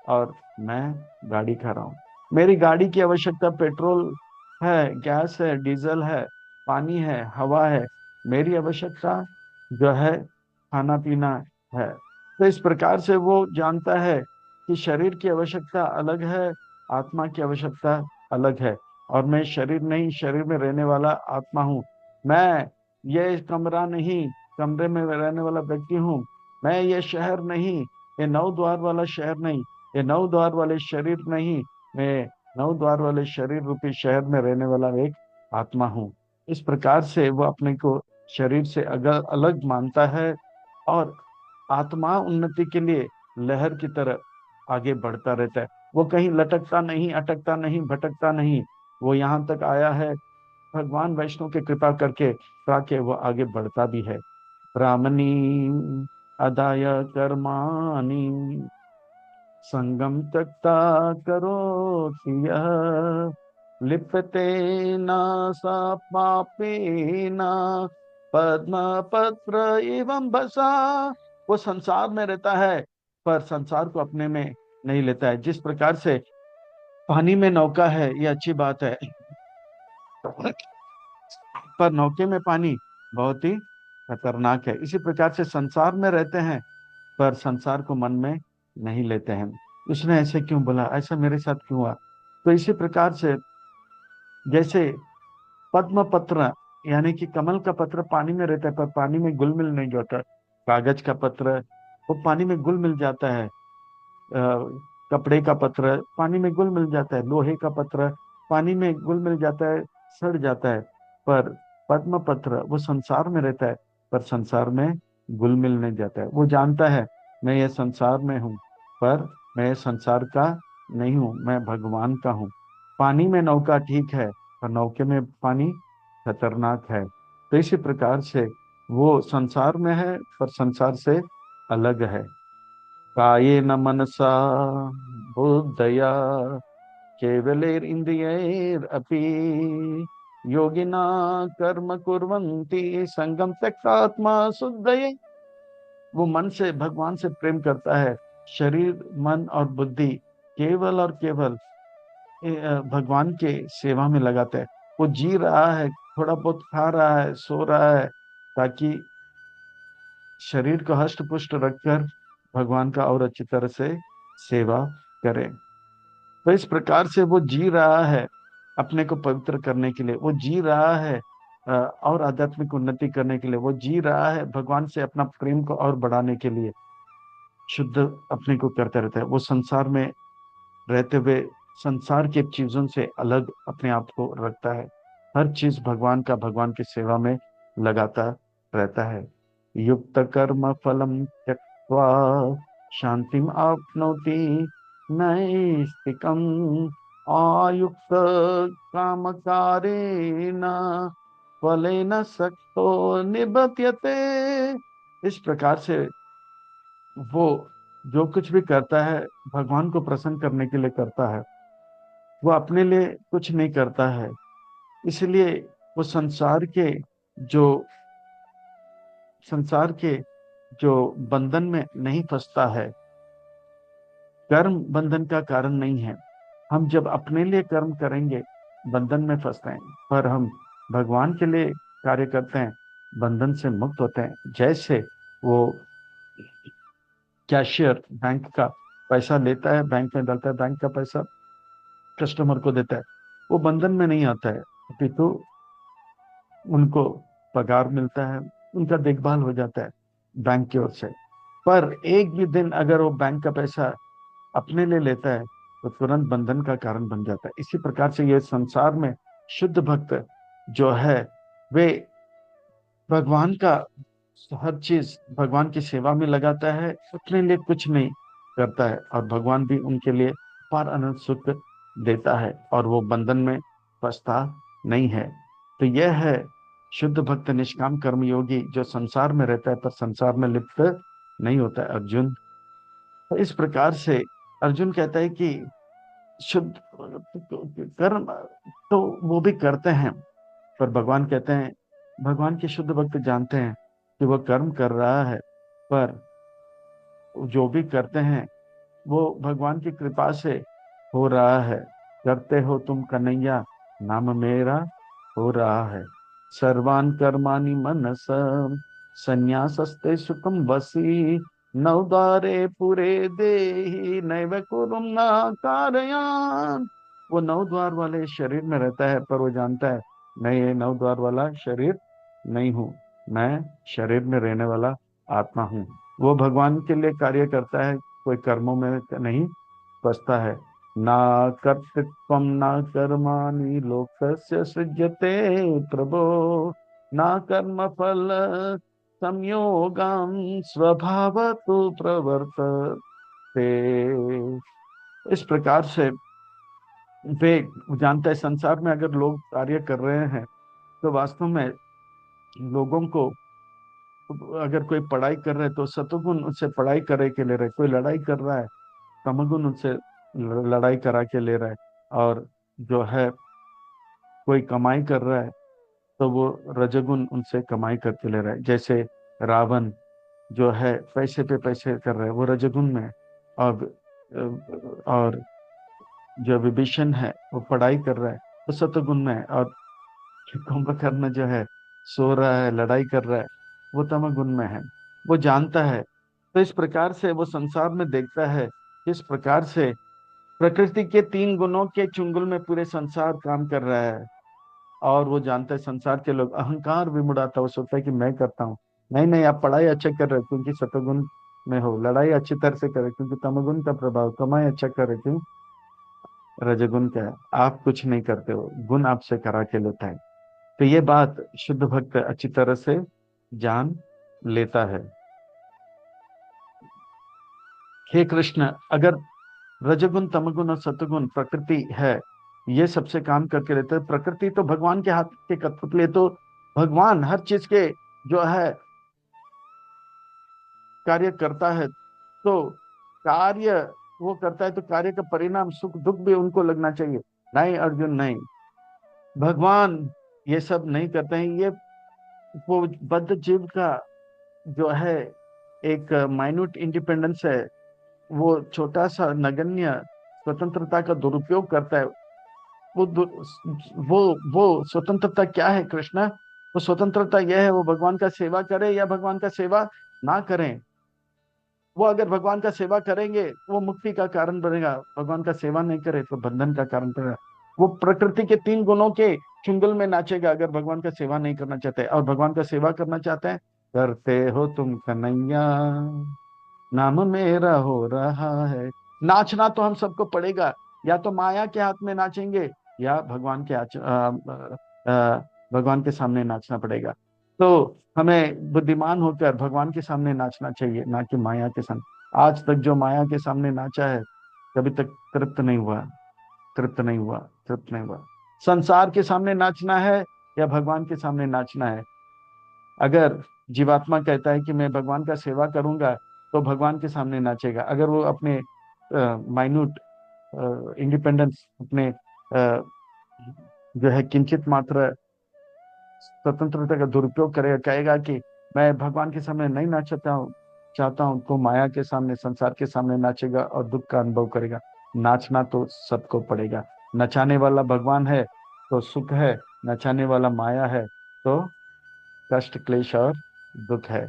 और मैं गाड़ी खा रहा हूँ। मेरी गाड़ी की आवश्यकता पेट्रोल है, गैस है, डीजल है, पानी है, हवा है। मेरी आवश्यकता जो है खाना पीना है। तो इस प्रकार से वो जानता है कि शरीर की आवश्यकता अलग है, आत्मा की आवश्यकता अलग है। और मैं शरीर नहीं, शरीर में रहने वाला आत्मा हूँ। मैं ये कमरा नहीं, कमरे में रहने वाला व्यक्ति हूँ। मैं ये शहर नहीं, ये नौ द्वार वाला शहर नहीं, ये नौ द्वार वाले शरीर नहीं, मैं नौ द्वार वाले शरीर रूपी शहर में रहने वाला एक आत्मा हूँ। इस प्रकार से वो अपने को शरीर से अगर अलग मानता है, और आत्मा उन्नति के लिए लहर की तरह आगे बढ़ता रहता है। वो कहीं लटकता नहीं, अटकता नहीं, भटकता नहीं। वो यहाँ तक आया है भगवान वैष्णव की कृपा करके, ताकि वो आगे बढ़ता भी है। ब्राह्मणी अदाय कर्माणि संगम त्यक्ता करोति यः लिप्यते न स पापेन पद्म पत्र एवं बसा। वो संसार में रहता है, पर संसार को अपने में नहीं लेता है। जिस प्रकार से पानी में नौका है, ये अच्छी बात है, पर नौके में पानी बहुत ही खतरनाक है। इसी प्रकार से संसार में रहते हैं, पर संसार को मन में नहीं लेते हैं। उसने ऐसे क्यों बोला, ऐसा मेरे साथ क्यों हुआ? तो इसी प्रकार से जैसे पद्म पत्र, यानी कि कमल का पत्र पानी में रहता है, पर पानी में घुल मिल नहीं जाता। कागज का पत्र वो पानी में घुल मिल जाता है, कपड़े का पत्र पानी में घुल मिल जाता है, लोहे का पत्र पानी में घुल मिल जाता है, सड़ जाता है। पर पद्म पत्र वो संसार में रहता है, पर संसार में घुल मिल नहीं जाता है। वो जानता है मैं ये संसार में हूँ, पर मैं ये संसार का नहीं हूँ, मैं भगवान का हूँ। पानी में नौका ठीक है, पर नौके में पानी खतरनाक है। तो इसी प्रकार से वो संसार में है, पर संसार से अलग है। कायेन मनसा बुद्धया केवलैरिन्द्रियैरपि योगिना कर्म कुर्वन्ति संगम त्यक्तात्मा शुद्धये। वो मन से भगवान से प्रेम करता है, शरीर मन और बुद्धि केवल और केवल भगवान के सेवा में लगाता है। वो जी रहा है, थोड़ा बहुत खा रहा है, सो रहा है, ताकि शरीर को हष्ट पुष्ट रखकर भगवान का और अच्छी तरह से सेवा करे। तो इस प्रकार से वो जी रहा है अपने को पवित्र करने के लिए, वो जी रहा है और आध्यात्मिक उन्नति करने के लिए, वो जी रहा है भगवान से अपना प्रेम को और बढ़ाने के लिए, शुद्ध अपने को करता रहता है। वो संसार में रहते हुए संसार की चीजों से अलग अपने आप को रखता है। हर चीज भगवान का, भगवान की सेवा में लगाता रहता है। युक्त कर्म फलम त्यक्त्वा शांतिम आपनोति नैष्टिकम आयुक्त कामकारेण फलेन सक्तो निबध्यते। इस प्रकार से वो जो कुछ भी करता है भगवान को प्रसन्न करने के लिए करता है। वो अपने लिए कुछ नहीं करता है। इसलिए वो जो संसार के जो बंधन में नहीं फंसता है। कर्म बंधन का कारण नहीं है। हम जब अपने लिए कर्म करेंगे बंधन में फंसते हैं, पर हम भगवान के लिए कार्य करते हैं, बंधन से मुक्त होते हैं। जैसे वो कैशियर बैंक का पैसा लेता है, बैंक में डालता है, बैंक का पैसा कस्टमर को देता है, वो बंधन में नहीं आता है, अपितु उनको पगार मिलता है, उनका देखभाल हो जाता है बैंक की ओर से। पर एक भी दिन अगर वो बैंक का पैसा अपने लिए लेता है, तो तुरंत बंधन का कारण बन जाता है। इसी प्रकार से ये संसार में शुद्ध भक्त जो है, वे भगवान का हर चीज भगवान की सेवा में लगाता है, अपने लिए कुछ नहीं करता है, और भगवान भी उनके लिए पार अनंत सुख देता है, और वो बंधन में फंसता नहीं है। तो यह है शुद्ध भक्त निष्काम कर्म योगी, जो संसार में रहता है पर संसार में लिप्त नहीं होता है, अर्जुन। तो इस प्रकार से अर्जुन कहता है कि शुद्ध कर्म तो वो भी करते हैं, पर भगवान कहते हैं, भगवान के शुद्ध भक्त जानते हैं कि वह कर्म कर रहा है, पर जो भी करते हैं वो भगवान की कृपा से हो रहा है। करते हो तुम कन्हैया, नाम मेरा हो रहा है। सर्वान कर्माणि मनस संन्यासस्ते सुखम वसी, नवद्वारे पुरे देहि नैव कुरुम न कारयान। वो नौ द्वार वाले शरीर में रहता है, पर वो जानता है नहीं, ये नौ द्वार वाला शरीर नहीं हूँ, मैं शरीर में रहने वाला आत्मा हूँ। वो भगवान के लिए कार्य करता है, कोई कर्मों में नहीं फंसता है। ना कर्तृत्वम ना कर्माणि लोकस्य सृज्यते प्रभो, ना कर्म फल संयोगम स्वभावतो प्रवर्तते। इस प्रकार से वे जानता है, संसार में अगर लोग कार्य कर रहे हैं तो वास्तव में लोगों को, अगर कोई पढ़ाई कर रहे हैं तो सतुगुण उससे पढ़ाई करे के ले रहे, कोई लड़ाई कर रहा है तमोगुण उससे लड़ाई करा के ले रहा है, और जो है कोई कमाई कर रहा है तो वो रजोगुण उनसे कमाई करके ले रहा है। जैसे रावण जो है पैसे पे पैसे कर रहा है, वो रजोगुण में है। और जो विभीषण है वो पढ़ाई कर रहा है, वो सतोगुण में है। और कुंभकर्ण जो है सो रहा है, लड़ाई कर रहा है, वो तमोगुण में है। वो जानता है। तो इस प्रकार से वो संसार में देखता है, इस प्रकार से प्रकृति के तीन गुणों के चुंगल में पूरे संसार काम कर रहा है। और वो जानता है संसार के लोग अहंकार विमुड़ाता, वो सोचता है कि मैं करता हूँ। नहीं नहीं, आप पढ़ाई अच्छा कर रहे हो क्योंकि सतोगुण में हो, लड़ाई अच्छी तरह से करे क्योंकि तमोगुण का प्रभाव, कमाई अच्छा करे क्यों रजोगुण का है। आप कुछ नहीं करते हो, गुण आपसे करा के लेता है। तो ये बात शुद्ध भक्त अच्छी तरह से जान लेता है। हे कृष्ण, अगर रजोगुण तमोगुण और सतोगुण प्रकृति है, ये सबसे काम करके रहते हैं। प्रकृति तो भगवान के हाथ के कठपुतली, तो भगवान हर चीज के जो है कार्य करता है। तो कार्य वो करता है तो कार्य का परिणाम सुख दुख भी उनको लगना चाहिए। नहीं अर्जुन नहीं, भगवान ये सब नहीं करते हैं। ये वो बद्ध जीव का जो है एक माइन्यूट इंडिपेंडेंस है, वो छोटा सा नगण्य स्वतंत्रता का दुरुपयोग करता है। वो दु- वो वो स्वतंत्रता क्या है कृष्णा? वो स्वतंत्रता यह है, वो भगवान का सेवा करे या भगवान का सेवा ना करें। वो अगर भगवान का सेवा करेंगे वो मुक्ति का कारण बनेगा, भगवान का सेवा नहीं करे तो बंधन का कारण बनेगा। वो प्रकृति के तीन गुणों के चुंगल में नाचेगा अगर भगवान का सेवा नहीं करना चाहते। और भगवान का सेवा करना चाहते हैं, करते हो तुम कन्हैया, नाम मेरा हो रहा है। नाचना तो हम सबको पड़ेगा, या तो माया के हाथ में नाचेंगे या भगवान के सामने नाचना पड़ेगा। तो हमें बुद्धिमान होकर भगवान के सामने नाचना चाहिए, ना कि माया के सामने। आज तक जो माया के सामने नाचा है कभी तक तृप्त नहीं हुआ, तृप्त नहीं हुआ, तृप्त नहीं हुआ। संसार के सामने नाचना है या भगवान के सामने नाचना है? अगर जीवात्मा कहता है कि मैं भगवान का सेवा करूंगा तो भगवान के सामने नाचेगा। अगर वो अपने माइन्यूट इंडिपेंडेंस, अपने जो है किंचित मात्र स्वतंत्रता का दुरुपयोग करेगा, कहेगा कि मैं भगवान के सामने नहीं चाहता हूँ, तो माया के सामने, संसार के सामने नाचेगा और दुख का अनुभव करेगा। नाचना तो सबको पड़ेगा। नचाने वाला भगवान है तो सुख है, नचाने वाला माया है तो कष्ट क्लेश और दुख है।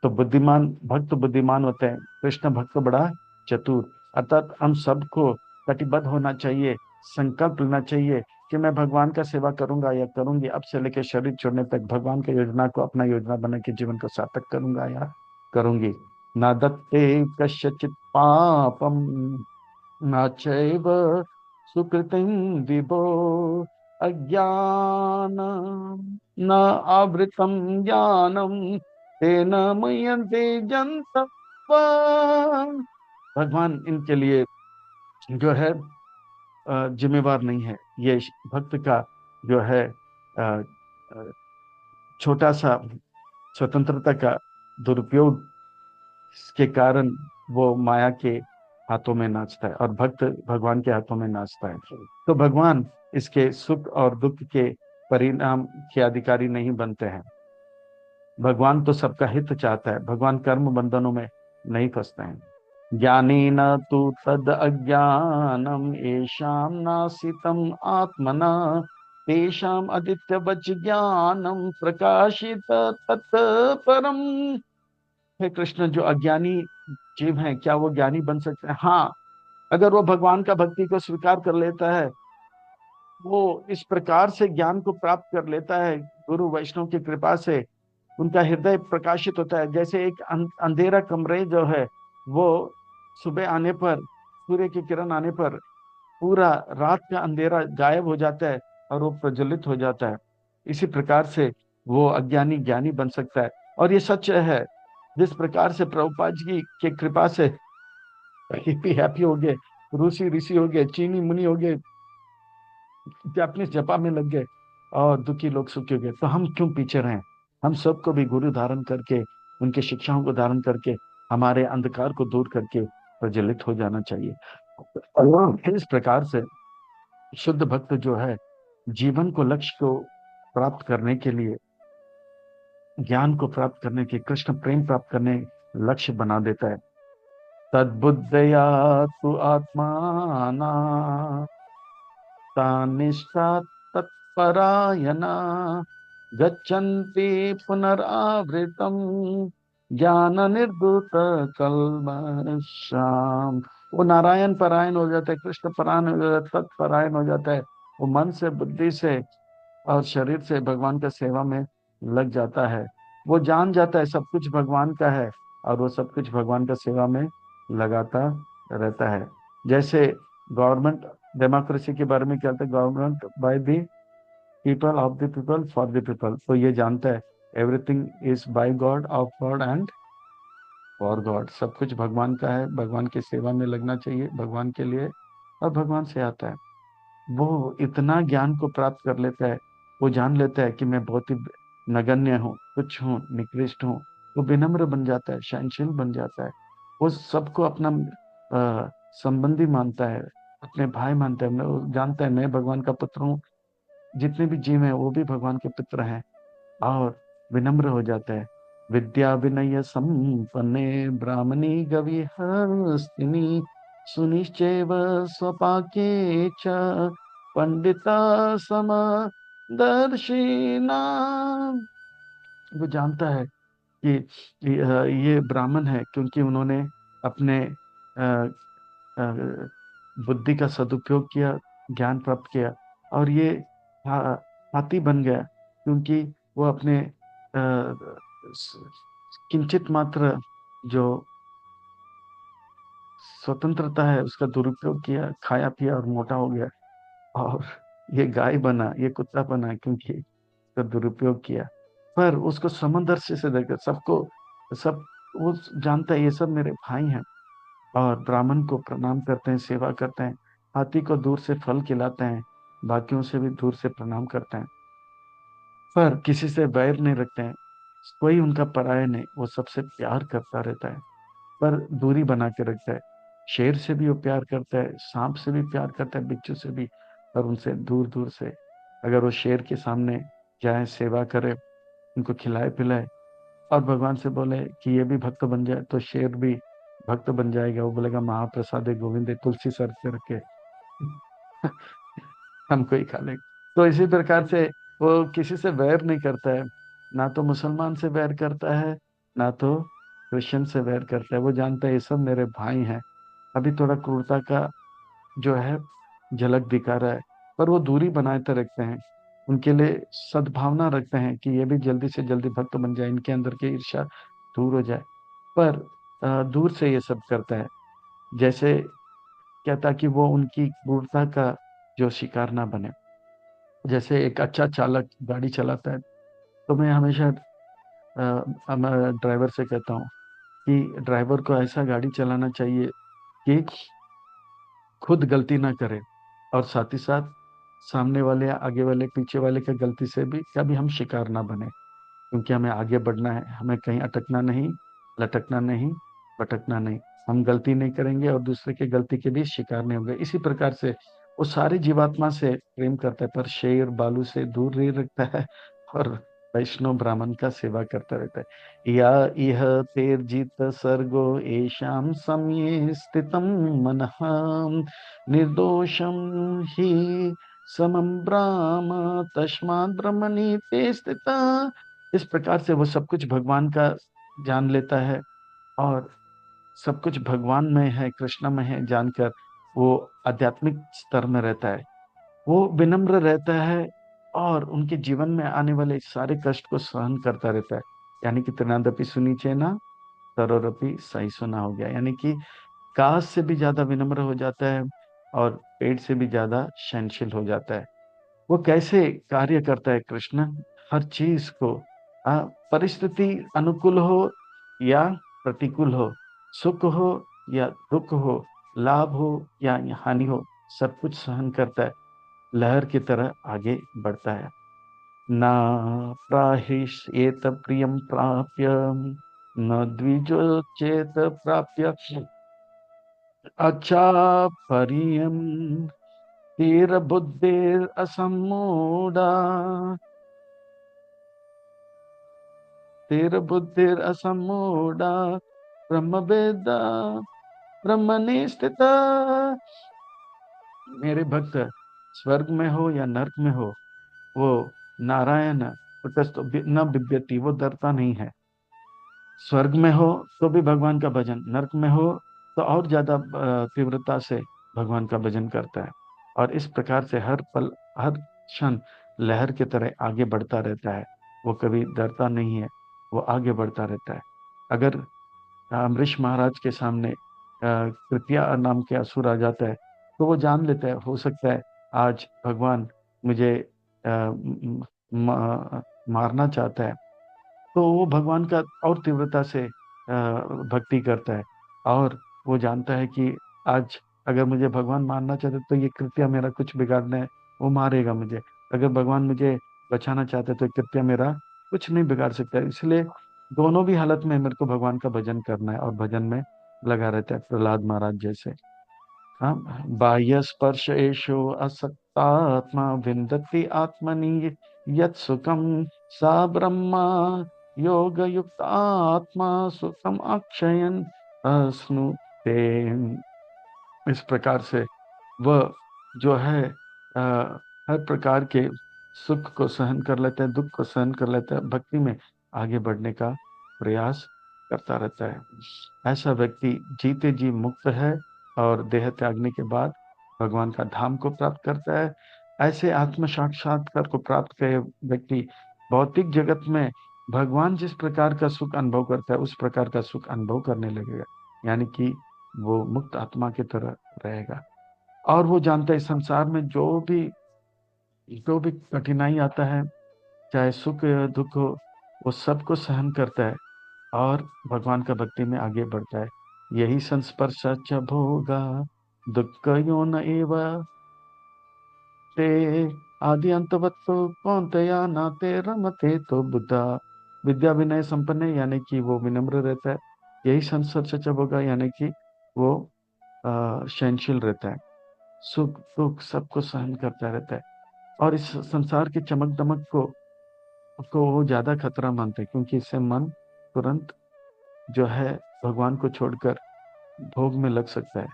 तो बुद्धिमान भक्त बुद्धिमान होते हैं, कृष्ण भक्त बड़ा चतुर। अर्थात हम सबको कटिबद्ध होना चाहिए, संकल्प लेना चाहिए कि मैं भगवान का सेवा करूंगा या करूंगी, अब से लेकर शरीर छोड़ने तक भगवान की योजना को अपना योजना बना के जीवन को सार्थक करूंगा या करूंगी। ना दत्ते कस्यचित् पापम, न चैव सुकृतिं विभो, अज्ञान न आवृतम ज्ञानम तेन मुह्यन्ते जन्तवः। भगवान इनके लिए जो है जिम्मेवार नहीं है। ये भक्त का जो है छोटा सा स्वतंत्रता का दुरुपयोग के कारण वो माया के हाथों में नाचता है और भक्त भगवान के हाथों में नाचता है। तो भगवान इसके सुख और दुख के परिणाम के अधिकारी नहीं बनते हैं। भगवान तो सबका हित चाहता है, भगवान कर्म बंधनों में नहीं फंसते हैं। ज्ञानी न तु तद अज्ञानम येषाम नासितम आत्मना तेषाम आदित्यवच ज्ञानम प्रकाशित तत्परम। हे कृष्ण, जो अज्ञानी जीव हैं, क्या वो ज्ञानी बन सकते हैं? हाँ, अगर वो भगवान का भक्ति को स्वीकार कर लेता है, वो इस प्रकार से ज्ञान को प्राप्त कर लेता है गुरु वैष्णव की कृपा से, उनका हृदय प्रकाशित होता है। जैसे एक अंधेरा कमरे जो है, वो सुबह आने पर, सूर्य की किरण आने पर पूरा रात का अंधेरा गायब हो जाता है और वो प्रज्वलित हो जाता है। इसी प्रकार से वो अज्ञानी ज्ञानी बन सकता है। और ये सच है, जिस प्रकार से प्रभुपाद जी की कृपा से हिप्पी हैप्पी हो गए, रूसी ऋषि हो गए, चीनी मुनि हो गए, जापानीज जपा में लग गए, और दुखी लोग सुखी हो गए, तो हम क्यों पीछे रहें? हम सबको भी गुरु धारण करके, उनके शिक्षाओं को धारण करके, हमारे अंधकार को दूर करके प्रज्वलित हो जाना चाहिए। इस प्रकार से शुद्ध भक्त जो है, जीवन को, लक्ष्य को प्राप्त करने के लिए, ज्ञान को प्राप्त करने के, कृष्ण प्रेम प्राप्त करने लक्ष्य बना देता है। तद्बुद्धया तु आत्माना तानिष्ठा तत्परायणा गच्छन्ति पुनरावृतम ज्ञान निर्धूत कल्मषाम। वो नारायण परायण हो जाता है, कृष्ण परायण हो जाता है, तत्परायण हो जाता है। वो मन से, बुद्धि से और शरीर से भगवान का सेवा में लग जाता है। वो जान जाता है सब कुछ भगवान का है, और वो सब कुछ भगवान का सेवा में लगाता रहता है। जैसे गवर्नमेंट डेमोक्रेसी के बारे में कहते हैं, government by the people, of the people, for the people. तो ये जानता है everything is by God, of God and for God. सब कुछ भगवान का है, भगवान की सेवा में लगना चाहिए, भगवान के लिए, और भगवान से आता है। वो इतना ज्ञान को प्राप्त कर लेता है, वो जान लेता है कि मैं बहुत ही नगण्य हूँ, तुच्छ हूँ, निकृष्ट हूँ। वो विनम्र बन जाता है, सहनशील बन जाता है। वो सबको अपना संबंधी मानता है, अपने भाई मानता है। वो जानता है मैं भगवान का पुत्र हूँ, जितने भी जीव हैं वो भी भगवान के पुत्र हैं, और विनम्र हो जाता है। विद्या विनय संपन्ने ब्राह्मणी गवि हस्तिनी सुनिश्चैव स्वपाके च पंडिता समदर्शिना। वो जानता है कि ये ब्राह्मण है क्योंकि उन्होंने अपने अ, अ, बुद्धि का सदुपयोग किया, ज्ञान प्राप्त किया। और ये हाथी बन गया क्योंकि वो अपने किंचित मात्र जो स्वतंत्रता है उसका दुरुपयोग किया, खाया पिया और मोटा हो गया। और ये गाय बना, ये कुत्ता बना क्योंकि इसका दुरुपयोग किया। पर उसको समंदर से देखकर सबको, सब, वो जानता है ये सब मेरे भाई हैं, और ब्राह्मण को प्रणाम करते हैं, सेवा करते हैं। हाथी को दूर से फल खिलाते हैं, बाकियों से भी दूर से प्रणाम करते हैं, पर किसी से वैर नहीं रखते हैं। कोई उनका पराया नहीं, वो सबसे प्यार करता रहता है, पर दूरी बना के रखता है। शेर से भी वो प्यार करता है, सांप से भी प्यार करता है, बिच्छू से भी, पर उनसे दूर दूर से। अगर वो शेर के सामने जाए, सेवा करे, उनको खिलाए पिलाए, और भगवान से बोले कि ये भी भक्त बन जाए, तो शेर भी भक्त बन जाएगा। वो बोलेगा महाप्रसाद गोविंद, तुलसी सर से रखे हमको ही खा लेगा। तो इसी प्रकार से वो किसी से वैर नहीं करता है, ना तो मुसलमान से वैर करता है, ना तो क्रिश्चियन से वैर करता है। वो जानता है ये सब मेरे भाई हैं। अभी थोड़ा क्रूरता का जो है झलक दिखा रहा है, पर वो दूरी बनाते रखते हैं, उनके लिए सद्भावना रखते हैं कि ये भी जल्दी से जल्दी भक्त बन जाए, इनके अंदर की ईर्ष्या दूर हो जाए। पर दूर से ये सब करता है, जैसे क्या, ताकि वो उनकी क्रूरता का जो शिकार ना बने। जैसे एक अच्छा चालक गाड़ी चलाता है, तो मैं हमेशा मैं ड्राइवर से कहता हूँ कि ड्राइवर को ऐसा गाड़ी चलाना चाहिए कि खुद गलती ना करे, और साथ ही साथ सामने वाले, आगे वाले, पीछे वाले के गलती से भी कभी हम शिकार ना बने। क्योंकि हमें आगे बढ़ना है, हमें कहीं अटकना नहीं, लटकना नहीं, भटकना नहीं। हम गलती नहीं करेंगे और दूसरे के गलती के भी शिकार नहीं होंगे। इसी प्रकार से वो सारी जीवात्मा से प्रेम करता है, पर शेर बालू से दूर नहीं रखता है, और वैष्णव ब्राह्मण का सेवा करता रहता है। या इह तेर्जित सर्गो येषां समये स्थितं मनः निर्दोषं हि समं ब्रह्म तस्मात् ब्रह्मणि ते स्थिता। इस प्रकार से वो सब कुछ भगवान का जान लेता है, और सब कुछ भगवान में है, कृष्ण में है जानकर वो आध्यात्मिक स्तर में रहता है। वो विनम्र रहता है, और उनके जीवन में आने वाले सारे कष्ट को सहन करता रहता है। यानी कि तृणादपि सुनीचेना तरोरपि सहिष्णुना हो गया, यानी कि काश से भी ज्यादा विनम्र हो जाता है, और पेड़ से भी ज्यादा सहनशील हो जाता है। वो कैसे कार्य करता है कृष्ण, हर चीज को, परिस्थिति अनुकूल हो या प्रतिकूल हो, सुख हो या दुख हो, लाभ हो या हानि हो, सब कुछ सहन करता है, लहर की तरह आगे बढ़ता है। ना प्राहिष्येत प्रियम प्राप्य, न द्विजो चेत प्राप्य, अच्छा परियम तीर बुद्धिर असमूढ़ा, तीर बुद्धिर असमूढ़ा, ब्रह्म वेदा ब्रह्मणि स्थिता। मेरे भक्त स्वर्ग में हो या नरक में हो, वो नारायण कुटस्थ न बिभ्यति, वो डरता नहीं है। स्वर्ग में हो तो भी भगवान का भजन, नरक में हो तो और ज्यादा तीव्रता से भगवान का भजन करता है। और इस प्रकार से हर पल हर क्षण लहर की तरह आगे बढ़ता रहता है। वो कभी डरता नहीं है, वो आगे बढ़ता रहता है। अगर अम्बरीश महाराज के सामने कृत्या नाम के असुर आ जाता है, तो वो जान लेता है, हो सकता है आज भगवान मुझे मारना चाहता है। तो वो भगवान का और तीव्रता से भक्ति करता है, और वो जानता है कि आज अगर मुझे भगवान मारना चाहते तो ये कृत्य मेरा कुछ बिगाड़ना है, वो मारेगा मुझे। अगर भगवान मुझे बचाना चाहते तो ये कृत्य मेरा कुछ नहीं बिगाड़ सकता है। इसलिए दोनों भी हालत में मेरे को भगवान का भजन करना है, और भजन में लगा रहता है, प्रहलाद महाराज जैसे। हाँ, बाह्य स्पर्श एषो असक्तात्मा विन्दति आत्मनि यत् सुखम सा ब्रह्मा योग युक्त आत्मा सुखम अक्षयन अश्नुते। इस प्रकार से वह जो है हर प्रकार के सुख को सहन कर लेता है, दुख को सहन कर लेता है, भक्ति में आगे बढ़ने का प्रयास करता रहता है। ऐसा व्यक्ति जीते जी मुक्त है, और देह त्यागने के बाद भगवान का धाम को प्राप्त करता है। ऐसे आत्म साक्षात्कार को प्राप्त करे व्यक्ति भौतिक जगत में भगवान जिस प्रकार का सुख अनुभव करता है, उस प्रकार का सुख अनुभव करने लगेगा। यानी कि वो मुक्त आत्मा की तरह रहेगा। और वो जानता है संसार में जो भी कठिनाई आता है, चाहे सुख या दुख हो, वो सबको सहन करता है, और भगवान का भक्ति में आगे बढ़ता है। यही संस्पर्श च भोगा दुख यो न एव ते आदि अंतवत्तो कौन्तेया नाते रमते तो बुद्धा। विद्या विनय संपन्न है, यानी कि वो विनम्र रहता है। यही संस्पर्श च भोगा, यानी कि वो सहनशील रहता है, सुख दुख सबको सहन करता रहता है। और इस संसार की चमक दमक को वो ज्यादा खतरा मानते हैं, क्योंकि इससे मन तुरंत जो है भगवान को छोड़कर भोग में लग सकता है।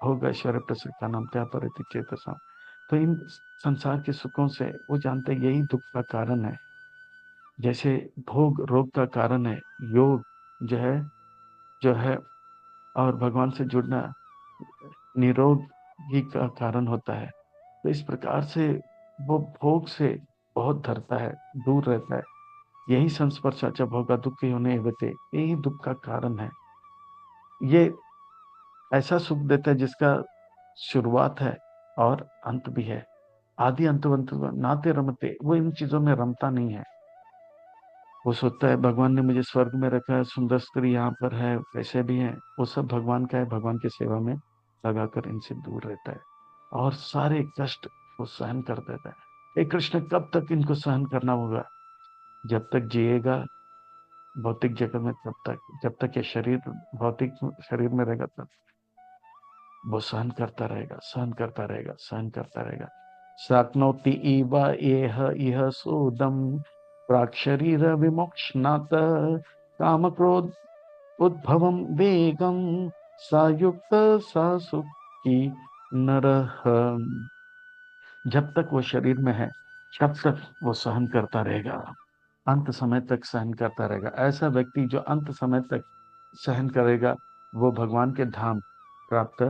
भोग ऐश्वर्य प्रसक्ता नाम त्या परिति चेतसा। तो इन संसार के सुखों से वो जानते हैं यही दुख का कारण है। जैसे भोग रोग का कारण है, योग जो है और भगवान से जुड़ना निरोग ही का कारण होता है। तो इस प्रकार से वो भोग से बहुत डरता है, दूर रहता है। यही संस्पर्शाचा भोगा दुख होने बते, यही दुख का कारण है। ये ऐसा सुख देता है जिसका शुरुआत है और अंत भी है। आदि अंत नाते रमते, वो इन चीजों में रमता नहीं है। वो सोचता है भगवान ने मुझे स्वर्ग में रखा है, सुंदर स्त्री यहाँ पर है, कैसे भी है, वो सब भगवान का है, भगवान की सेवा में लगाकर इनसे दूर रहता है, और सारे कष्ट वो सहन कर देता है। हे कृष्ण, कब तक इनको सहन करना होगा? जब तक जिएगा भौतिक जगत में, तब तक, जब तक ये शरीर भौतिक शरीर में रहेगा तब। वो सहन करता रहेगा, सहन करता रहेगा, सहन करता रहेगा। शक्नोति इव एह इह सूदम प्राक् शरीर विमोक्षणात् काम क्रोध उद्भवम वेगम सायुक्त सासुखी नरः। जब तक वो शरीर में है तब तक वो सहन करता रहेगा, अंत समय तक सहन करता रहेगा। ऐसा व्यक्ति जो अंत समय तक सहन करेगा वो भगवान के धाम प्राप्त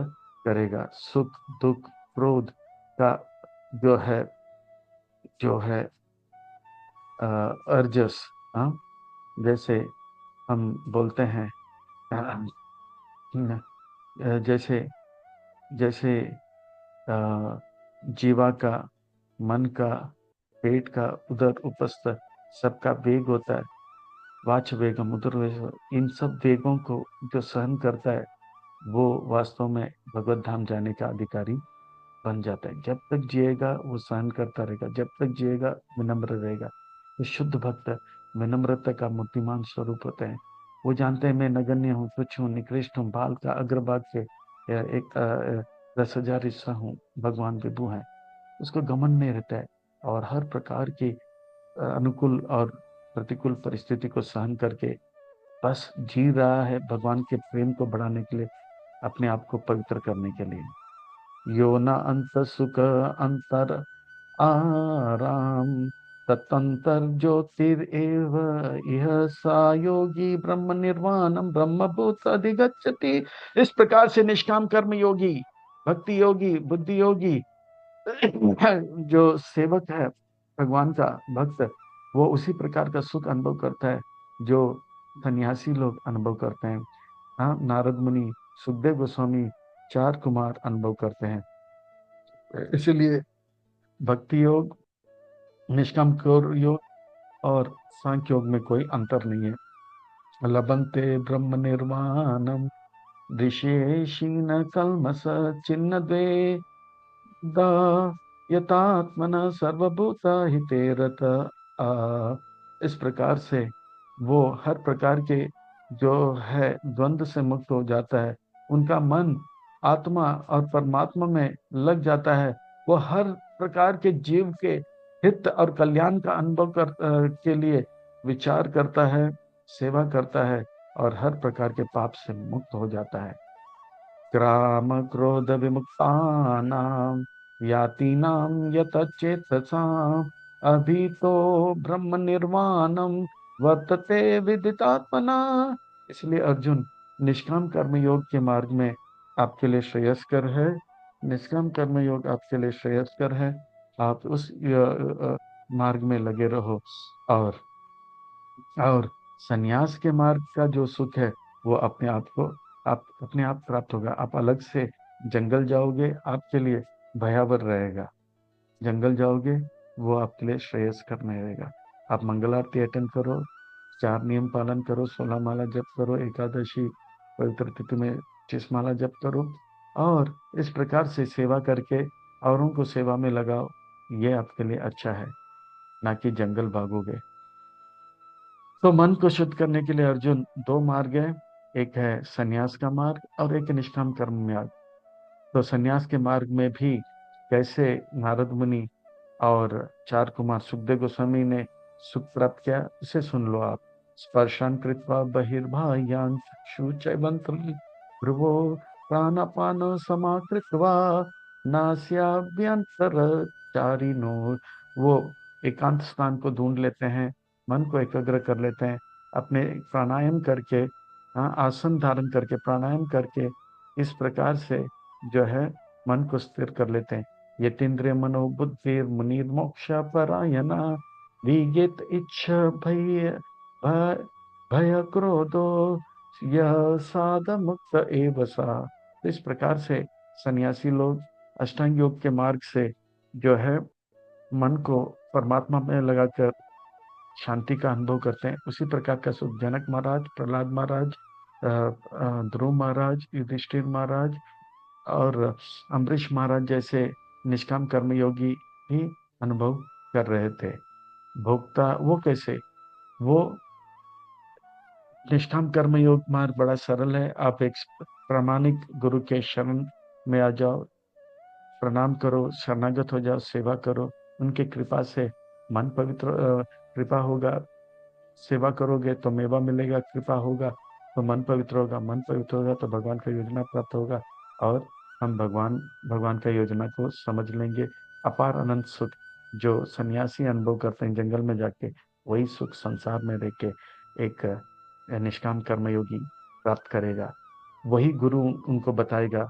करेगा। सुख दुख क्रोध का जो है जो है अर्जस, हाँ, जैसे हम बोलते हैं जैसे जैसे जीवा का, मन का, पेट का, उदर उपस्थ सबका वेग होता है, वाच वेगम उदर वेग, इन सब वेगों को जो सहन करता है वो वास्तव में भगवत धाम जाने का अधिकारी बन जाता है। जब तक जिएगा वो सहन करता रहेगा, जब तक जिएगा विनम्र रहेगा। तो शुद्ध भक्त विनम्रता का मूर्तिमान स्वरूप होते हैं। वो जानते हैं मैं नगण्य हूँ, तुच्छ हूँ, निकृष्ट हूँ, बाल का अग्रभाग के एक 10,000 हिस्सा हूँ, भगवान विभु हैं। उसको घमंड नहीं रहता है, और हर प्रकार की अनुकूल और प्रतिकूल परिस्थिति को सहन करके बस जी रहा है भगवान के प्रेम को बढ़ाने के लिए, अपने आप को पवित्र करने के लिए। यो न अंत सुख अंतर आराम ततंतर ज्योतिरेव यह सा योगी ब्रह्म निर्वाणम ब्रह्मभूत अधिगच्छति। इस प्रकार से निष्काम कर्म योगी, भक्ति योगी, बुद्धि योगी, जो सेवक है भगवान का भक्त, वो उसी प्रकार का सुख अनुभव करता है जो सन्यासी लोग अनुभव करते हैं। हाँ, नारद मुनि, सुखदेव गोस्वामी, चार कुमार अनुभव करते हैं। इसलिए भक्ति योग, निष्काम कर्म योग और सांख्य योग में कोई अंतर नहीं है। लभन्ते ब्रह्म निर्वाणम ऋषेशीन कल्मस चिन्ह द्वे दा यतात्मन सर्वभूत हिते रत आ। इस प्रकार से वो हर प्रकार के जो है द्वंद्व से मुक्त हो जाता है, उनका मन आत्मा और परमात्मा में लग जाता है। वो हर प्रकार के जीव के हित और कल्याण का अनुभव के लिए विचार करता है, सेवा करता है, और हर प्रकार के पाप से मुक्त हो जाता है। ग्राम क्रोध विमुक्तानां यातीनां यतचेतसाम् अभितो ब्रह्म निर्वाणम वर्तते विदितात्मना। इसलिए अर्जुन, निष्काम कर्म योग के मार्ग में आपके लिए श्रेयस्कर है। निष्काम कर्म योग आपके लिए श्रेयस्कर है। आप उस मार्ग में लगे रहो, और सन्यास के मार्ग का जो सुख है वो अपने आप को आप अपने आप प्राप्त होगा। आप अलग से जंगल जाओगे, आपके लिए भयावह रहेगा। जंगल जाओगे वो आपके लिए श्रेयस्कर नहीं रहेगा। आप मंगल आरती अटेंड करो, चार नियम पालन करो, 16 माला जप करो, एकादशी पवित्र तिथि में 25 माला जप करो, और इस प्रकार से सेवा करके औरों को सेवा में लगाओ। ये आपके लिए अच्छा है, ना कि जंगल भागोगे। तो मन को शुद्ध करने के लिए अर्जुन दो मार्ग है, एक है सन्यास का मार्ग और एक निष्काम कर्म मार्ग। तो सन्यास के मार्ग में भी कैसे नारद मुनि और चार कुमार सुखदेव गोस्वामी ने सुख प्राप्त किया, इसे सुन लो आप। स्पर्शान कृत्वा बहिर्बाह्यान् चक्षुचैवन्तं भ्रुवो प्राणापान समाकृत्वा नास्याभ्यन्तरचारिणो। वो एकांत स्थान को ढूंढ लेते हैं, मन को एकाग्र कर लेते हैं, अपने प्राणायाम करके, हाँ, आसन धारण करके, प्राणायाम करके इस प्रकार से जो है मन को स्थिर कर लेते हैं। यतीन्द्रिय मनोबुद्धि मुनिर्मोक्ष परायणा विगत इच्छा भय भय भय क्रोधो यह साध मुक्त एव सा। तो इस प्रकार से सन्यासी लोग अष्टांग योग के मार्ग से जो है मन को परमात्मा में लगाकर शांति का अनुभव करते हैं। उसी प्रकार का सुख जनक महाराज, प्रहलाद महाराज, ध्रुव महाराज, युधिष्ठिर महाराज और अम्बरीश महाराज जैसे निष्काम कर्मयोगी भी अनुभव कर रहे थे। भोक्ता वो कैसे? वो निष्काम कर्मयोग मार्ग बड़ा सरल है। आप एक प्रामाणिक गुरु के शरण में आ जाओ, प्रणाम करो, शरणागत हो जाओ, सेवा करो। उनके कृपा से मन पवित्र, कृपा होगा, सेवा करोगे तो मेवा मिलेगा, कृपा होगा तो मन पवित्र होगा, मन पवित्र होगा तो भगवान का योजना प्राप्त होगा, और हम भगवान भगवान का योजना को समझ लेंगे। अपार अनंत सुख जो सन्यासी अनुभव करते हैं जंगल में जाके, वही सुख संसार में रह के एक निष्काम कर्मयोगी प्राप्त करेगा। वही गुरु उनको बताएगा।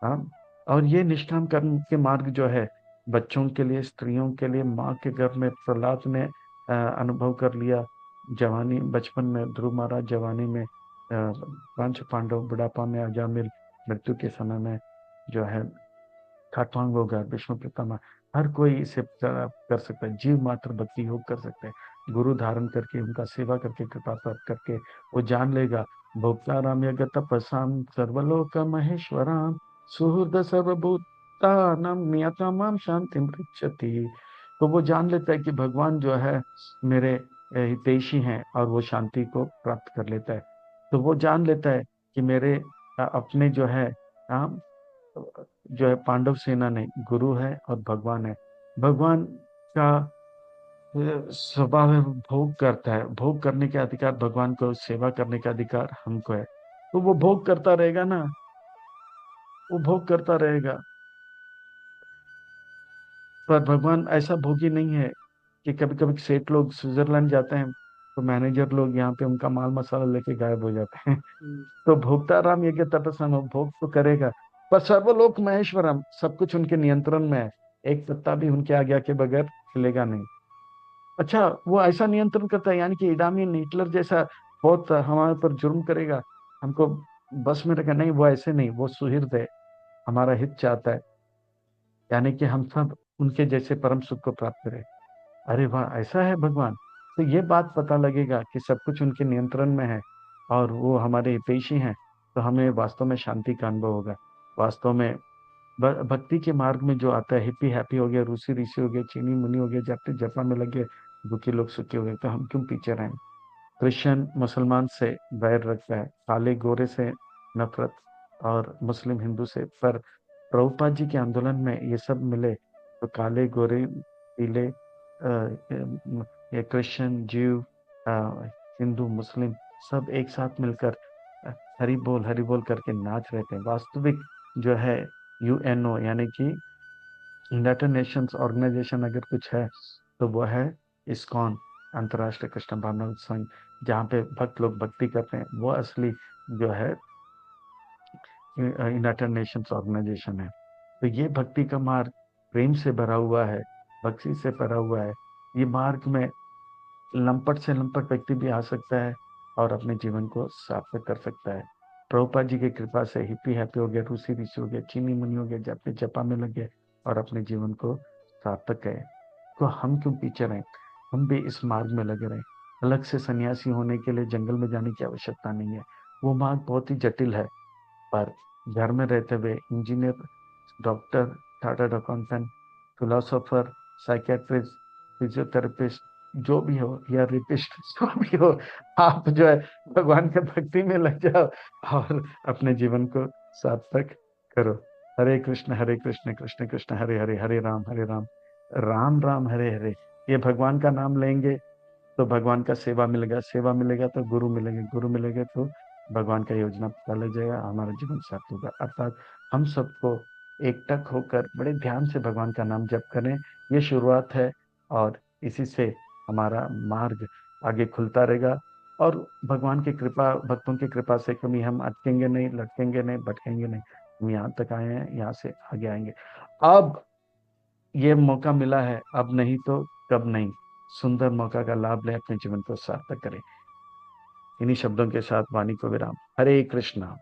हाँ, और ये निष्काम कर्म के मार्ग जो है, बच्चों के लिए, स्त्रियों के लिए, माँ के गर्भ में प्रहलाद ने अनुभव कर लिया, जवानी बचपन में ध्रुव महाराज, जवानी में पंच पांडव, बुढ़ापा में अजामिल, मृत्यु के समय में जो है खाटवांग होगा, विष्णु पितामह। हर कोई इसे कर सकता है, जीव मात्र भक्ति योग कर सकते हैं। गुरु धारण करके, उनका सेवा करके, कृपा प्राप्त करके वो जान लेगा, भोक्ताराम यज्ञ तपसाम सर्वलोक महेश्वराम सुहृद सर्वभूतानां नियतमाम शांति पृच्छति। तो वो जान लेता है कि भगवान जो है मेरे हितैषी हैं, और वो शांति को प्राप्त कर लेता है। तो वो जान लेता है कि मेरे अपने जो है जो है पांडव सेना नहीं, गुरु है और भगवान है। भगवान का स्वभाव है, भोग करता है, भोग करने के अधिकार भगवान को, सेवा करने का अधिकार हमको है। तो वो भोग करता रहेगा ना, वो भोग करता रहेगा। पर भगवान ऐसा भोगी नहीं है कि कभी कभी सेठ लोग स्विट्जरलैंड जाते हैं तो मैनेजर लोग यहाँ पे उनका माल मसाला लेके गायब हो जाते हैं। तो भोक्ता राम यज्ञ तपस्या में भोग तो करेगा, पर सर्वलोक महेश्वरम, सब कुछ उनके नियंत्रण में है। एक पत्ता भी उनके आज्ञा के बगैर हिलेगा नहीं। अच्छा, वो ऐसा नियंत्रण करता है, यानी कि इडामी हिटलर जैसा बहुत हमारे पर जुर्म करेगा, हमको बस में रखा नहीं, वो ऐसे नहीं, वो सुहृद है, हमारा हित चाहता है, यानी कि हम सब उनके जैसे परम सुख को प्राप्त करें। अरे वाह, ऐसा है भगवान। तो ये बात पता लगेगा कि सब कुछ उनके नियंत्रण में है और वो हमारे हितैषी हैं, तो हमें वास्तव में शांति का अनुभव होगा। वास्तव में भक्ति के मार्ग में जो आता है, हिप्पी हैप्पी हो गया, रूसी ऋषि हो गए, चीनी मुनि हो गए, जब जपा में लगे, दुखी लोग सुखी हो गए, तो हम क्यों पीछे रहें। क्रिश्चियन मुसलमान से वैर रखता है, काले गोरे से नफरत, और मुस्लिम हिंदू से। पर प्रभुपाद जी के आंदोलन में ये सब मिले, तो काले गोरे पीले, ये क्रिश्चियन, जीव, हिंदू, मुस्लिम, सब एक साथ मिलकर हरि बोल करके नाच रहे थे। वास्तविक जो है यूएनओ, यानी कि यूनाइटेड नेशंस ऑर्गेनाइजेशन अगर कुछ है, तो वो है इस्कॉन, अंतर्राष्ट्रीय कृष्ण भावना संघ, जहाँ पे भक्त लोग भक्ति करते हैं, वो असली जो है यूनाइटेड नेशंस ऑर्गेनाइजेशन है। तो ये भक्ति का मार्ग प्रेम से भरा हुआ है, भक्ति से भरा हुआ है। ये मार्ग में लंपट से लंपट व्यक्ति भी आ सकता है और अपने जीवन को सार्थक कर सकता है। प्रभुपाद जी की कृपा से हिप्पी हैप्पी हो गया, रूसी ऋषि हो गया, चीनी मुनि हो गया, जपे जपा में लगे और अपने जीवन को सार्थक गए। तो हम क्यों पीछे रहें, हम भी इस मार्ग में लगे रहें। अलग से सन्यासी होने के लिए जंगल में जाने की आवश्यकता नहीं है। वो मार्ग बहुत ही जटिल है, पर घर में रहते हुए engineer, doctor, chartered accountant, philosopher, psychiatrist, physiotherapist, जो भी हो, या रिपिस्ट, जो भी हो, आप जो है भगवान के भक्ति में लग जाओ और अपने जीवन को सार्थक करो। हरे कृष्ण कृष्ण कृष्ण हरे हरे, हरे राम राम राम हरे हरे। ये भगवान का नाम लेंगे तो भगवान का सेवा मिलेगा, सेवा मिलेगा तो गुरु मिलेंगे, गुरु मिलेंगे तो भगवान का योजना पता लग जाएगा, हमारा जीवन सार्थक होगा। अर्थात हम सबको एकटक होकर बड़े ध्यान से भगवान का नाम जप करें। ये शुरुआत है, और इसी से हमारा मार्ग आगे खुलता रहेगा। और भगवान की कृपा, भक्तों की कृपा से कभी हम अटकेंगे नहीं, लटकेंगे नहीं, भटकेंगे नहीं। हम यहाँ तक आए हैं, यहाँ से आगे आएंगे। अब ये मौका मिला है, अब नहीं तो कब नहीं। सुंदर मौका का लाभ लें, अपने जीवन को सार्थक करें। इन्हीं शब्दों के साथ वाणी को विराम। हरे कृष्णा।